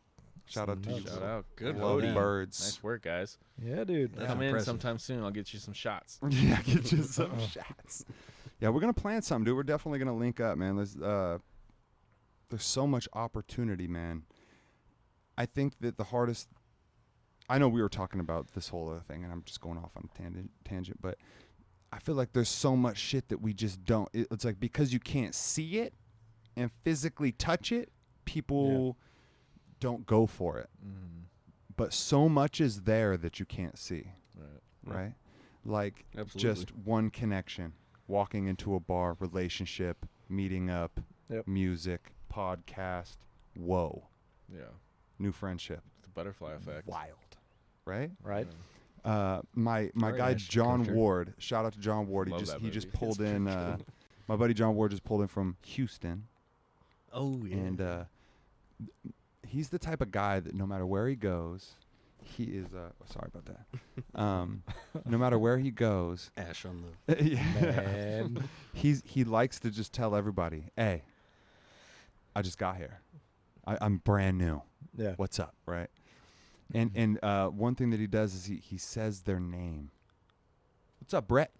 Shout out to you. Shout out. Good Love for them. birds. Nice work, guys. Yeah, dude. That's Come in impressive. sometime soon. I'll get you some shots. Yeah, get you some shots. Yeah, we're gonna plan something, dude. We're definitely gonna link up, man. There's so much opportunity, man. I think that the hardest. I know we were talking about this whole other thing, and I'm just going off on a tangent, but I feel like there's so much shit that we just don't. It's like because you can't see it and physically touch it, people don't go for it. But so much is there that you can't see, Right. right? Like Absolutely. just one connection, walking into a bar, relationship, meeting up, Yep. music, podcast. Whoa, Yeah. new friendship. The butterfly effect. Wild, right? Right? My Very guy nice John culture. Ward. Shout out to John Ward. Love He just that movie. pulled It's in. pretty cool. My buddy John Ward just pulled in from Houston, Oh yeah. and he's the type of guy that no matter where he goes, he is sorry about that. No matter where he goes, Ash on the Man. he likes to just tell everybody, "Hey, I just got here. I'm brand new. Yeah. What's up?" Right? And one thing that he does is he says their name. "What's up, Brett?"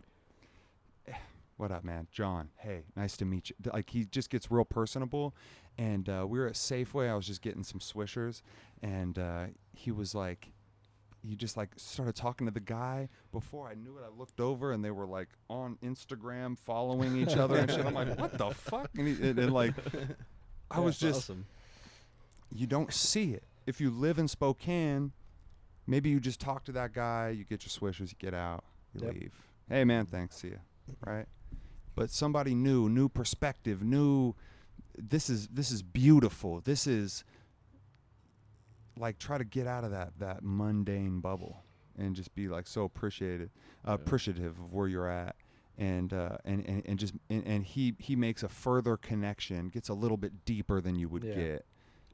"What up, man? John. Hey, nice to meet you." Like, he just gets real personable. And we were at Safeway. I was just getting some Swishers, and he was like, he just like started talking to the guy. Before I knew it, I looked over, and they were like on Instagram following each other and shit. I'm like, what the fuck? And like, I was just, awesome. you don't see it. If you live in Spokane, maybe you just talk to that guy, you get your Swishers, you get out, you leave. Hey, man, thanks, see ya. Right? But somebody new perspective, this is beautiful. This is like, try to get out of that mundane bubble and just be like so appreciative of where you're at. And he makes a further connection, gets a little bit deeper than you would get.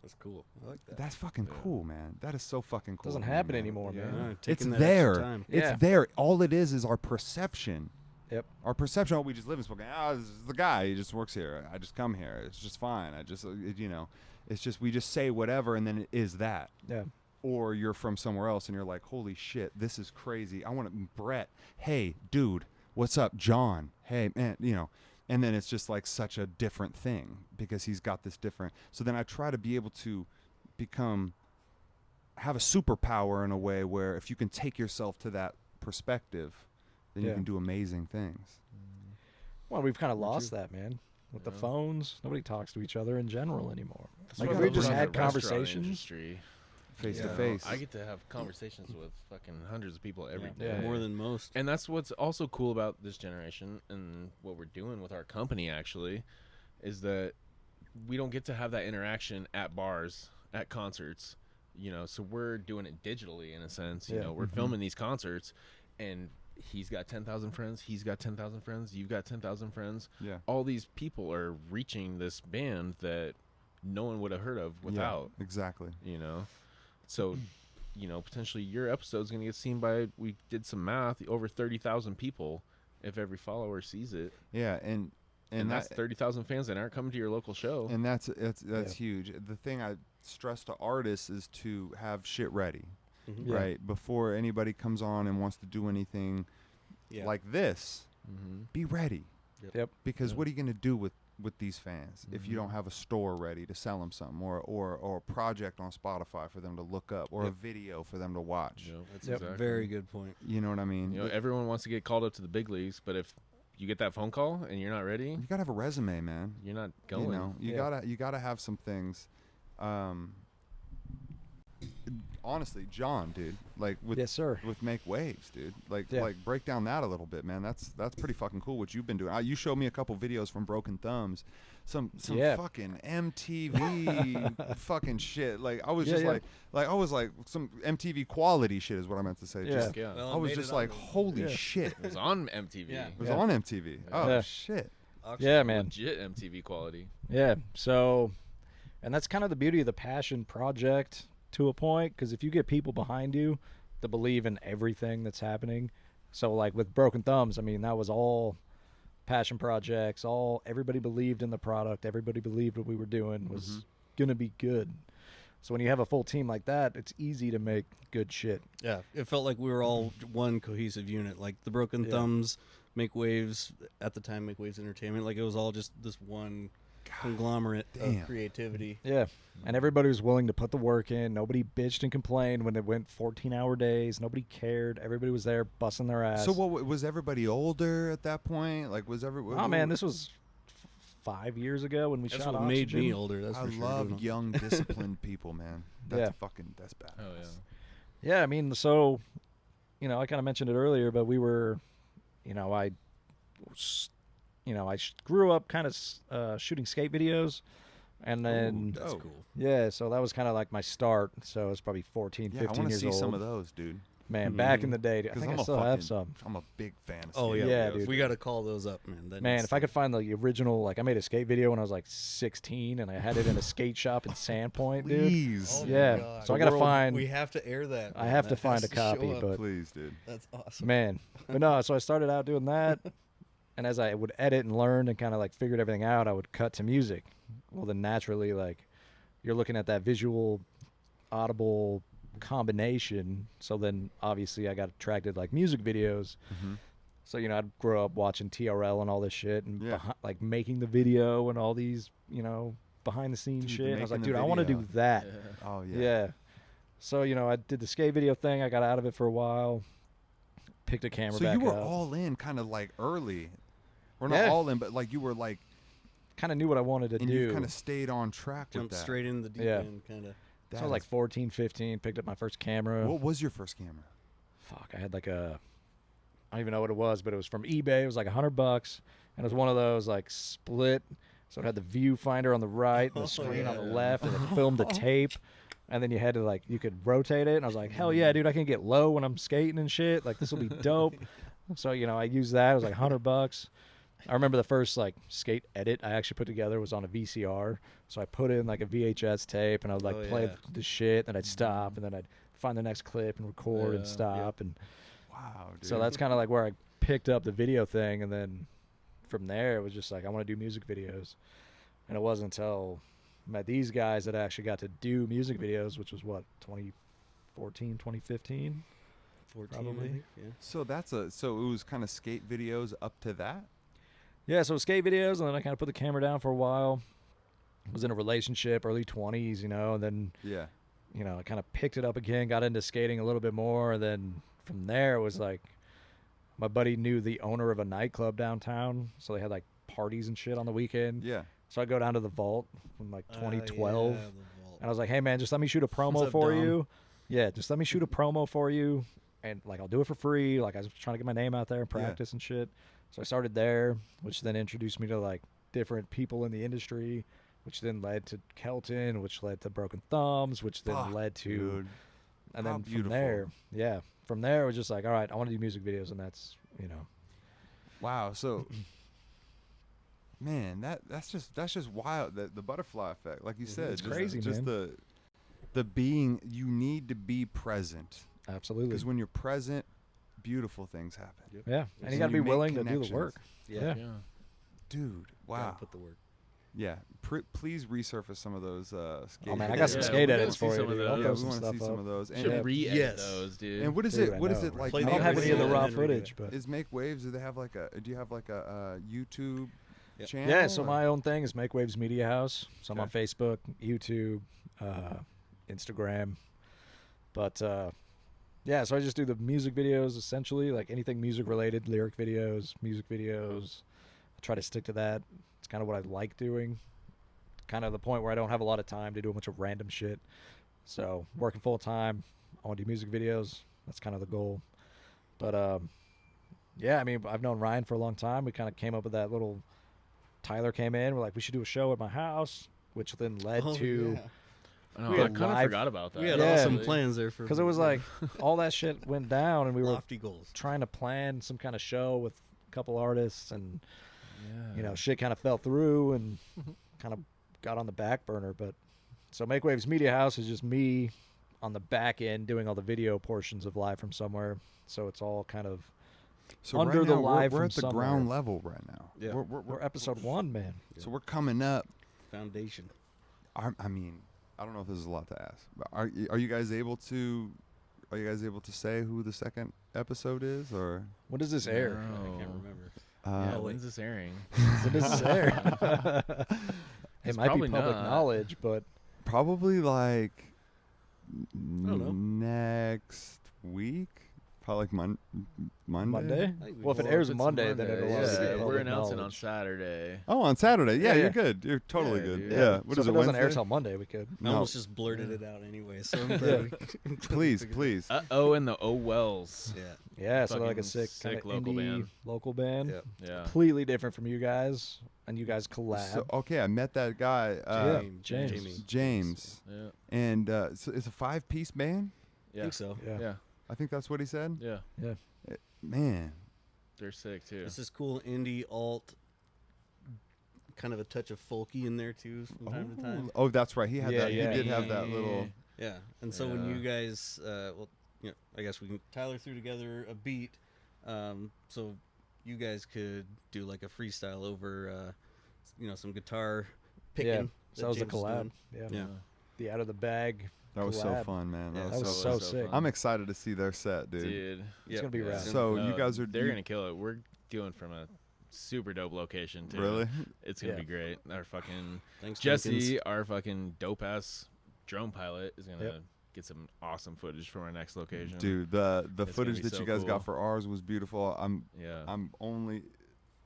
That's cool. I like that. That's fucking cool, man. That is so fucking cool. Doesn't to me, happen man. anymore, man. Yeah, It's taking that there. extra time. It's Yeah. there. All it is our perception. Yep. Our perception. Oh, we just live in Spokane. This is the guy. He just works here. I just come here. It's just fine. It's just, we just say whatever, and then it is that. Yeah. Or you're from somewhere else, and you're like, holy shit, this is crazy. I want to, Brett. Hey, dude, what's up, John? Hey, man, And then it's just like such a different thing because he's got this different. So then I try to be able to have a superpower in a way where if you can take yourself to that perspective, then you can do amazing things. Well, we've kind of lost that, man. With the phones, nobody talks to each other in general anymore. That's Like, what if we I just love had about the restaurant conversations. industry. Face You to know, face. I get to have conversations with fucking hundreds of people every day. Yeah. More than most. And that's what's also cool about this generation and what we're doing with our company, actually, is that we don't get to have that interaction at bars, at concerts, so we're doing it digitally in a sense. We're filming these concerts, and he's got 10,000 friends, he's got 10,000 friends, you've got 10,000 friends. Yeah. All these people are reaching this band that no one would have heard of without. Yeah, exactly. So, potentially your episode's going to get seen by, we did some math, over 30,000 people if every follower sees it. Yeah, and that's 30,000 fans that aren't coming to your local show. And that's huge. The thing I stress to artists is to have shit ready, right? Before anybody comes on and wants to do anything like this, be ready. Yep. Because what are you going to do with these fans if you don't have a store ready to sell them something, or a project on Spotify for them to look up, or a video for them to watch? That's a very good point. You know what I mean? Everyone wants to get called up to the big leagues, but if you get that phone call and you're not ready, you gotta have a resume, man. You're not going. You gotta have some things. Honestly, John, dude, like with Yes, sir. with Make Waves, dude, like break down that a little bit, man. That's pretty fucking cool what you've been doing. You showed me a couple videos from Broken Thumbs, some fucking MTV fucking shit. Like I was I was like some MTV quality shit is what I meant to say. Yeah. Well, I was just like, holy shit. It was on MTV. Yeah. It was on MTV. Oh Yeah. shit. Yeah, man. Legit MTV quality. Yeah. So, and that's kind of the beauty of the passion project to a point, because if you get people behind you that believe in everything that's happening, so like with Broken Thumbs, I mean, that was all passion projects. Everybody believed in the product. Everybody believed what we were doing was gonna be good. So when you have a full team like that, it's easy to make good shit. Yeah, it felt like we were all one cohesive unit. Like the Broken Thumbs, Make Waves, at the time, Make Waves Entertainment. Like it was all just this one conglomerate of creativity. Yeah. And everybody was willing to put the work in. Nobody bitched and complained when it went 14-hour days. Nobody cared. Everybody was there busting their ass. So what was everybody older at that point? Like was Oh man, this was 5 years ago when we That's shot what Oxygen. made me older. That's I for sure. love young, disciplined people, man. That's that's badass. Oh yeah. Yeah, I mean, so, I kind of mentioned it earlier, but we were, I grew up kind of shooting skate videos, and then That's cool. yeah, so that was kind of like my start. So I was probably 14, Yeah, I 15 want to years see old. some of those, dude. Man, back in the day, I Because think I'm I a still have some. I'm a big fan of Oh skate yeah, Yeah, dude. We got to call those up, man. That Man, needs if I to- could find the original, like I made a skate video when I was like 16, and I had it in a skate shop in Sandpoint, dude. Please. Oh my Yeah, God. so I gotta find. We have to air that. I man. have to That find has a to show copy, up. but Please, dude. That's awesome. man, but no. So I started out doing that, and as I would edit and learn and kind of like figured everything out, I would cut to music. Well, then naturally, like you're looking at that visual, audible combination. So then obviously I got attracted like music videos. Mm-hmm. So I'd grow up watching TRL and all this shit, and Yeah. like making the video and all these behind the scenes Dude, shit. And I was like, making dude, the I want to do video. that. Oh, yeah. Yeah. So I did the skate video thing. I got out of it for a while. Picked a camera So back you were up. all in kind of like early. Or not Yeah. all in, but like you were like, Kind of knew what I wanted to and do. you kind of stayed on track with Jump that. straight in the deep Yeah. end, kind of. So I was like 14, 15. Picked up my first camera. What was your first camera? Fuck, I had like I don't even know what it was, but it was from eBay. It was like $100, and it was one of those like split. So it had the viewfinder on the right, and the screen on the yeah. left, and it filmed the tape. And then you had to like you could rotate it, and I was like, hell yeah, dude, I can get low when I'm skating and shit. Like this will be dope. So I used that. It was like $100. I remember the first like skate edit I actually put together was on a VCR. So I put in like a VHS tape, and I would like Oh, play yeah. the shit, and I'd stop, and then I'd find the next clip and record and Yeah. stop, and Wow, dude. so that's kind of like where I picked up the video thing, and then from there it was just like I want to do music videos, and it wasn't until I met these guys that I actually got to do music videos, which was what 2014, 2015. 14, Probably. I think, yeah. so it was kind of skate videos up to that. Yeah, so skate videos, and then I kind of put the camera down for a while. Was in a relationship, early 20s, and then Yeah. I kind of picked it up again, got into skating a little bit more, and then from there it was like my buddy knew the owner of a nightclub downtown, so they had like parties and shit on the weekend. Yeah. So I go down to the Vault from like 2012, Yeah, the and vault. I was like, "Hey man, just let me shoot a promo up, for Dom? you. Yeah, just let me shoot a promo for you, and like I'll do it for free. Like I was trying to get my name out there and Yeah. practice and shit. So I started there, which then introduced me to like different people in the industry, which then led to Kelton, which led to Broken Thumbs, which then Fuck, led to, dude. and How then beautiful. from there it was just like, all right, I want to do music videos, and that's Wow. So, man, that's just wild. The butterfly effect, like you said, It's just, crazy, just man. the being. You need to be present absolutely, because when you're present, beautiful things happen. yeah, and When you got to you be make willing to do the connections. work. Yeah. Yeah. Dude, Gotta wow. put the work. Yeah. Please resurface some of those skate Oh man, I videos. got some Yeah, skate we edits gotta for see you. some of Dude. I'll those. Yeah, throw we some want to see stuff some up. of those. Should And, re-edit Yes. those, dude. and what is Dude, it? I What is know. it like? Play I the don't have any of the original raw and then redo footage, it. but Is Make Waves? Do they have like a? Do you have like a YouTube Yep. channel? yeah. So or- my own thing is Make Waves Media House. So I'm on Okay. Facebook, YouTube, Instagram, but yeah. So I just do the music videos essentially, like anything music related, lyric videos, music videos. I try to stick to that. It's kind of what I like doing. Kind of the point where I don't have a lot of time to do a bunch of random shit. So working full time, I want to do music videos. That's kind of the goal. But yeah, I mean, I've known Ryan for a long time. We kind of came up with that little. Tyler came in. We're like, we should do a show at my house, which then led Oh, to yeah. I know, We I had kind of live- forgot about that. We had Yeah. awesome actually. plans there for because it was like all that shit went down, and we were lofty goals. trying to plan some kind of show with a couple artists, and Yeah. shit kind of fell through and kind of got on the back burner. But so Make Waves Media House is just me on the back end doing all the video portions of Live from Somewhere. So it's all kind of So under right the now, live we're from at the somewhere. ground level right now. Yeah. we're episode 1, man. So we're coming up. Foundation. I mean, I don't know if this is a lot to ask, but are you guys able to say who the second episode is, or When does this air? I can't remember. Yeah, wait. when's this airing? When does this air? It It's might be probably public not. knowledge, but probably like don't know. next week, probably like Monday. Monday. I think we Well, if it will. airs If it's Monday, then it'll yeah, already be we're public announcing on knowledge. Saturday. Oh, on Saturday. Yeah, Yeah, you're yeah. good. You're totally Yeah, good. dude. Yeah. What So is if it? it doesn't air Wednesday? till Monday, we could. I No. almost just blurted it out anyway. So I'm Yeah. glad we Please, please. Oh, and the Oh Wells. Yeah. Yeah, so like a Fucking sick, kind sick of local indie band. local band. Yeah. Yeah. Completely different from you guys, and you guys collab. So, okay, I met that guy, James. James, Yeah. and so it's a 5-piece band. I Yeah. think so. yeah. Yeah. I think that's what he said. Yeah, Man, they're sick too. This is cool indie alt, kind of a touch of folky in there too from time to time. Oh, that's right. He had Yeah, that. yeah. He did have that little. Yeah, and so when Yeah. you guys, I guess Tyler threw together a beat, so you guys could do like a freestyle over, some guitar picking. Yeah, so that was a James was collab. doing. Yeah. Yeah. The out of the bag. That was so collab. fun, man. Yeah, That was so sick. fun. I'm excited to see their set, dude. Dude. It's gonna be rad. So you guys are. They're gonna kill it. We're doing from a super dope location too. Really? It's gonna Yeah. be great. Our fucking Thanks, Jesse, Jenkins. our fucking dope ass drone pilot, is gonna Yep. get some awesome footage from our next location. Dude, the It's footage gonna be that so you guys got cool. for ours was beautiful. Yeah. I'm only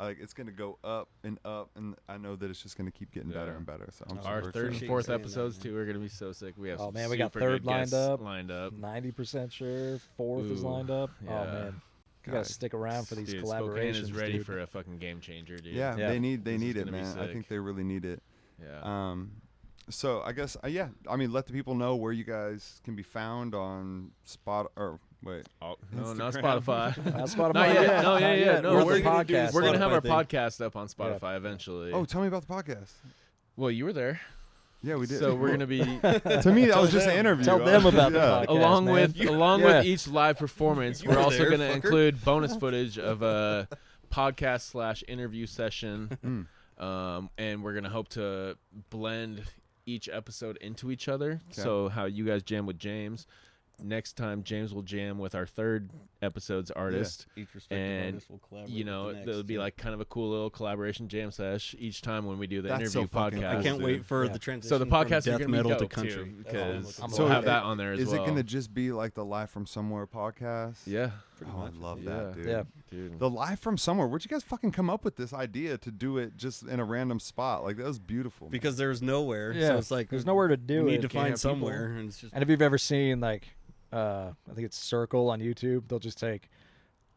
like it's gonna go up, and I know that it's just gonna keep getting better Yeah. and better. So I'm Our super third and excited. fourth Saying that, episodes man. too are gonna be so sick. We have Oh some man, we got super third good lined guests up. lined up. 90% sure. Fourth is Ooh, lined up. Oh yeah. man, you gotta Guys, stick around for these Dude, collaborations. Spokane is ready dude. for a fucking game changer, dude. Yeah, Yeah. they need This is it, gonna be man. I think sick. they really need it. Yeah. So I guess I mean, let the people know where you guys can be found on Spot or wait. Oh, no, not Instagram. Spotify. Not Spotify. Not yet. No, yeah, Not yeah. yet. No, We're we're the gonna do podcast. We're gonna have Spotify our thing. podcast up on Spotify eventually. Oh, tell me about the podcast. Well, you were there, Yeah, we did. so we're gonna be to me, that was just an interview. Tell them about the Yeah. podcast. along man. with each live performance. You We're were also there, gonna fucker. include bonus footage of a podcast/interview session, and we're gonna hope to blend each episode into each other. Okay. So how you guys jam with James. Next time, James will jam with our third episode's artist. Each respective And, artist will collaborate. You know, with the there'll next, be yeah. like kind of a cool little collaboration jam sesh each time when we do the That's so interview fucking podcast. cool, I can't dude. wait for Yeah. the transition. So the podcast from are death gonna be metal dope to country. too, That's all I'm because looking we'll for. have that on there as Is well. it gonna just be like the Live from Somewhere podcast? Yeah, Pretty Oh, I much. love Yeah. that, dude. Yeah. dude. The Live from Somewhere. Where'd you guys fucking come up with this idea to do it just in a random spot? Like that was beautiful. man. Because there was nowhere. Yeah. So it's like There's nowhere to do we it. need to Can't find have people. somewhere, and it's just And if you've ever seen like, I think it's Circle on YouTube, they'll just take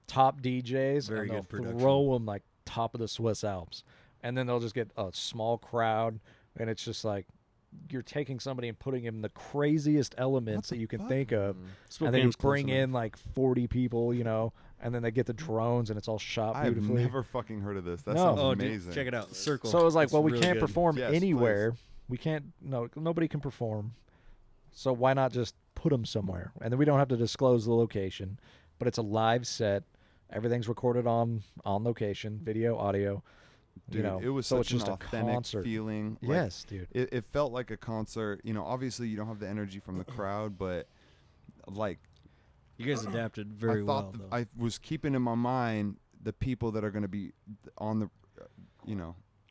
top DJs Very and they'll good production. throw them like top of the Swiss Alps, and then they'll just get a small crowd, and it's just like you're taking somebody and putting him in the craziest elements that you can think of, and then you Spokane's close bring enough. in like 40 people, and then they get the drones and it's all shot I've beautifully. never fucking heard of this. That No. sounds Oh, amazing. dude, check it out. Circle. So it was like, It's well, we really can't good. perform Yes, anywhere. We can't. No, nobody can perform. So why not just put them somewhere? And then we don't have to disclose the location, but it's a live set. Everything's recorded on location, video, audio. Dude, it was so such it's just an a authentic concert. feeling. Like, Yes, dude. it felt like a concert. You know, obviously you don't have the energy from the crowd, but like You guys adapted very I well. thought Though. I was keeping in my mind the people that are going to be on the,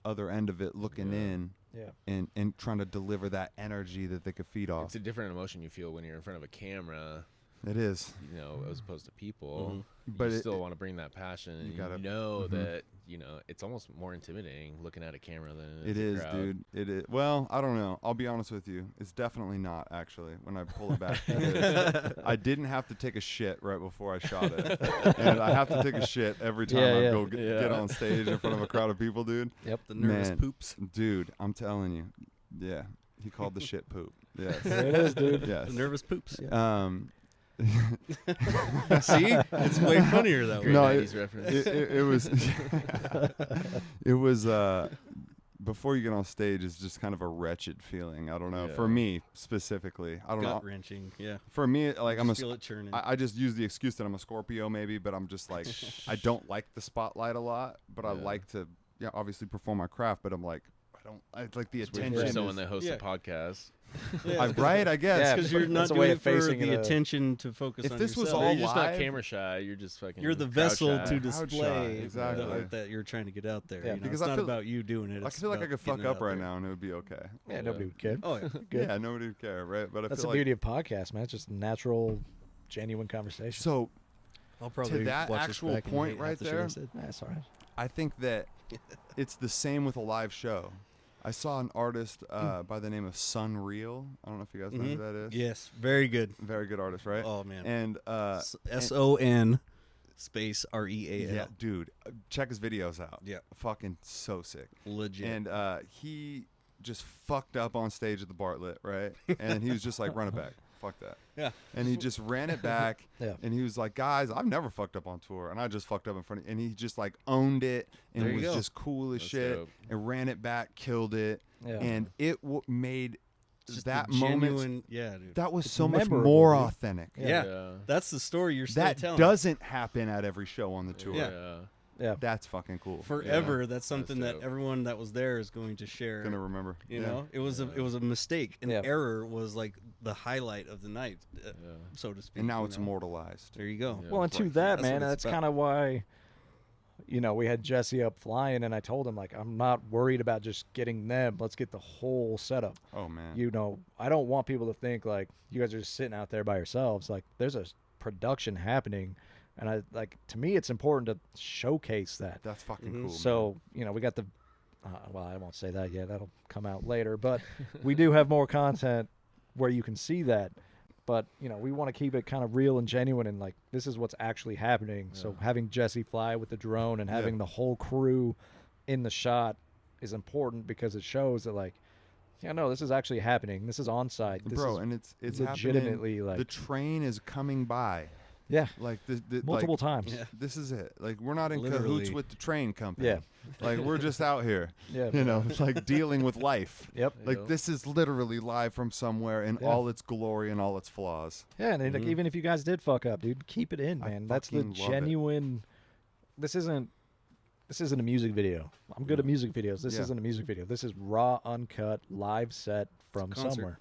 other end of it, looking Yeah. in Yeah. and trying to deliver that energy that they could feed off. It's a different emotion you feel when you're in front of a camera, It is, as opposed to people. but you it, still want to bring that passion, and you gotta- know mhm. that it's almost more intimidating looking at a camera than it a is, crowd. dude. It is. Well, I don't know. I'll be honest with you. It's definitely not actually. When I pull it back, because I didn't have to take a shit right before I shot it, and I have to take a shit every time I Yeah. go get Yeah. on stage in front of a crowd of people, dude. Yep. The nervous Man. poops. Dude, I'm telling you, yeah. He called the shit poop. Yes. There it is, dude. Yes. The nervous poops. Yeah. Um, See, it's way funnier that Great way. No, 90s reference. it was it was before you get on stage it's just kind of a wretched feeling. I don't know. For Yeah. me specifically, I don't Gut know. wrenching. Yeah. For me, like I'm a Just feel it churning. I just use the excuse that I'm a Scorpio maybe, but I'm just like I don't like the spotlight a lot, but I Yeah. like to obviously perform my craft, but I'm like I like the Wait for attention. someone is- that hosts Yeah. a podcast. right, I guess. Yeah, Because you're not That's a way doing of it for facing the it, attention to focus If on this was yourself. all You're just not live. camera shy. You're just fucking. You're the crowd vessel shy. to Crowd shy, display exactly. the art that you're trying to get out there. Yeah. You know? Because it's I not feel- about you doing it. I It's feel like I about could fuck getting it up out right there. now and it would be okay. Yeah, nobody would care. Oh yeah. Good. Yeah, nobody would care, right? But I That's feel the like beauty of podcasts, man. It's just natural, genuine conversation. so I'll probably that watch this actual back and point hate right half the shit I there, said. That's all right. I think that it's the same with a live show. I saw an artist by the name of Sunreal. I don't know if you guys know who Mhm. that is. Yes, very good. Very good artist, right? Oh man. And SON space REAL. yeah, dude, check his videos out. Yeah. Fucking so sick. Legit. And he just fucked up on stage at the Bartlett, right? And he was just like, run it back. fuck that. Yeah. And he just ran it back. Yeah. And he was like, guys, I've never fucked up on tour, and I just fucked up in front of. And he just like owned it and There you was go. just cool as That's shit dope. and ran it back, killed it, Yeah. and it made Just that the moment. genuine, yeah, dude. That was It's so much memorable, more dude. authentic. Yeah. That's the story you're still That telling. doesn't happen at every show on the tour. Yeah. Yeah. That's fucking cool. Forever, Yeah. that's something That's that dope. everyone that was there is going to share. Gonna remember. You know, it was a mistake. An Yeah. error was like the highlight of the night, so to speak. And now you it's know? immortalized. There you go. Yeah. Well, and to Right. that, That's what man, it's that's about. kind of why, we had Jesse up flying, and I told him, like, I'm not worried about just getting them. Let's get the whole setup. Oh man. I don't want people to think, like, you guys are just sitting out there by yourselves. Like, there's a production happening, and to me, it's important to showcase that. That's fucking Mhm. cool. So, we got the, well, I won't say that yet. That'll come out later. But we do have more content where you can see that. But, we want to keep it kind of real and genuine, and, like, this is what's actually happening. So having Jesse fly with the drone and having the whole crew in the shot is important because it shows that, like, no, this is actually happening. This is on site. This bro, is and it's legitimately, happening. like, The train is coming by. yeah, Like multiple like, times. Yeah. This is it. Like we're not in Literally. cahoots with the train company. Yeah. Like we're just out here. Yeah. It's like dealing with life. Yep. Like Yeah. this is literally live from somewhere in Yeah. all its glory and all its flaws. Yeah, and like, Mhm. even if you guys did fuck up, dude, keep it in, I man. That's the fucking love it. genuine. This isn't a music video. I'm good at music videos. This Yeah. isn't a music video. This is raw, uncut, live set from concert. somewhere.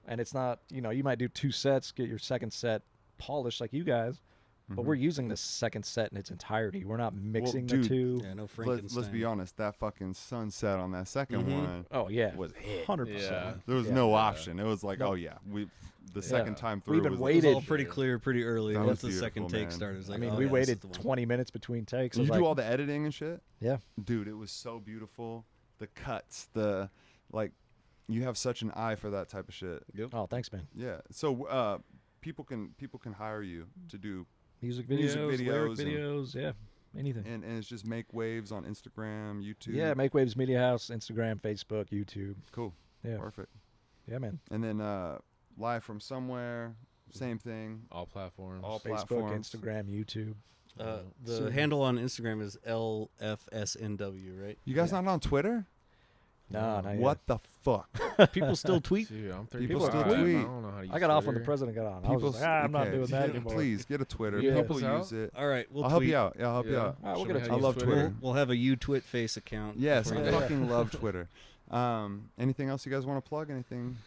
And it's not, you might do 2 sets, get your second set polished like you guys, but Mhm. we're using the second set in its entirety. We're not mixing the dude, two. Yeah, no Frankenstein. Let's be honest. That fucking sunset on that 2nd Mhm. one Oh yeah, was hit. 100%. Yeah. There was Yeah. no Yeah. option. It was like, Nope. oh yeah, the second time through We even was It was waited. all pretty clear, pretty early. That Once was the second beautiful, take man. started, it was I like, mean, oh, we yeah, this waited is the one. 20 minutes between takes. Did I you was do like, all the editing and shit? Yeah. Dude, it was so beautiful. The cuts, you have such an eye for that type of shit. Yep. Oh, thanks, man. Yeah. So people can hire you to do Music Music videos, lyric videos and- videos, yeah, anything. and it's just make waves on Instagram, YouTube. Yeah, Make Waves Media House, Instagram, Facebook, YouTube. Cool. Yeah, Perfect. yeah, man. And then live from somewhere, same thing. All platforms. All Facebook, platforms. Instagram, YouTube. The So- handle on Instagram is LFSNW, right? You guys Yeah. not on Twitter? No, not What the fuck? People still tweet. Dude, I'm People 35. still tweet. I don't know how to use I got off when the Twitter. president got on. I People was like, I'm not okay, doing that get- anymore. Please get a Twitter. You help People us use it. All right, we'll I'll help tweet. you out. Yeah, I'll help you Yeah. out. All right, we'll Show get me a how I to use love Twitter. We'll have a Twit face account. Yes, before I you do that. fucking love Twitter. Anything else you guys want to plug? Anything?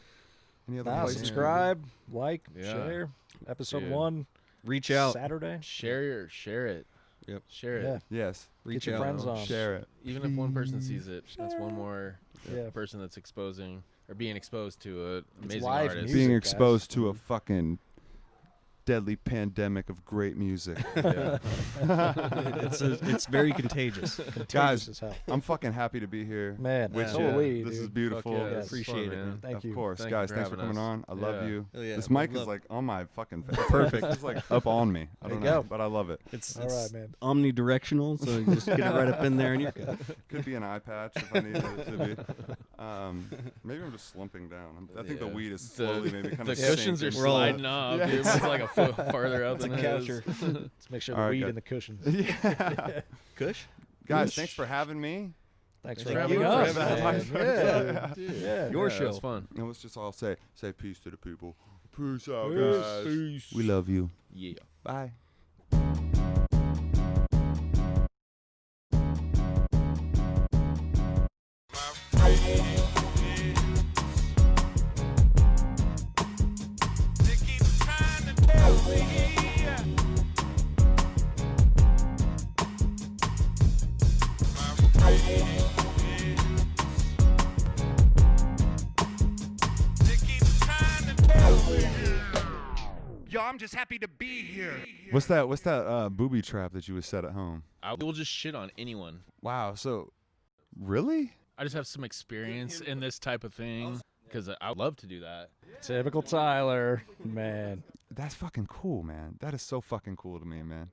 Any other Nah, places? subscribe, like, Yeah. share. Episode Dude. 1, Reach out. Saturday. Share it. Yep. Share it. Yeah, Yes. Reach get your out. friends on. Share it. Even if one person sees it, that's one more Yeah. person that's exposing or being exposed to an It's amazing live artist. music. Being guys. exposed to a fucking deadly pandemic of great music. Yeah. It's very contagious. Contagious Guys, as hell. I'm fucking happy to be here. Man, with so you. are we, This is dude. beautiful. Fuck yeah, Yes. it's Appreciate fun, it, man. man. Thank Of you. course, Thank guys. you for Thanks for having coming us. on. I love Yeah. you. Oh, yeah, This we mic is love- like on my fucking face. Perfect. It's like up on me. I There don't you know, go. but I love it. It's All right, man. omnidirectional, so you just get it right up in there and you're good. Could be an eye patch if I needed it to be. Maybe I'm just slumping down. I think the Yeah. weed is slowly maybe kind The of cushions are We're all- sliding off. Yeah. Dude. It's like a foot farther up It's a than it coucher. is. Let's make sure the All right, weed guys. in the cushions. Yeah. Kush? Guys, Kush. thanks for having me. Thanks Thank for having you us, for having man. us. Yeah. Dude. Yeah. Your Yeah, show. It's fun. And let's just all say peace to the people. Peace out, Peace. guys. We love you. Yeah. Bye. Yo, I'm just happy to be here. What's that booby trap that you would set at home? I will just shit on anyone. Wow, so really? I just have some experience in this type of thing because I love to do that. Typical Tyler, man. That's fucking cool, man. That is so fucking cool to me, man.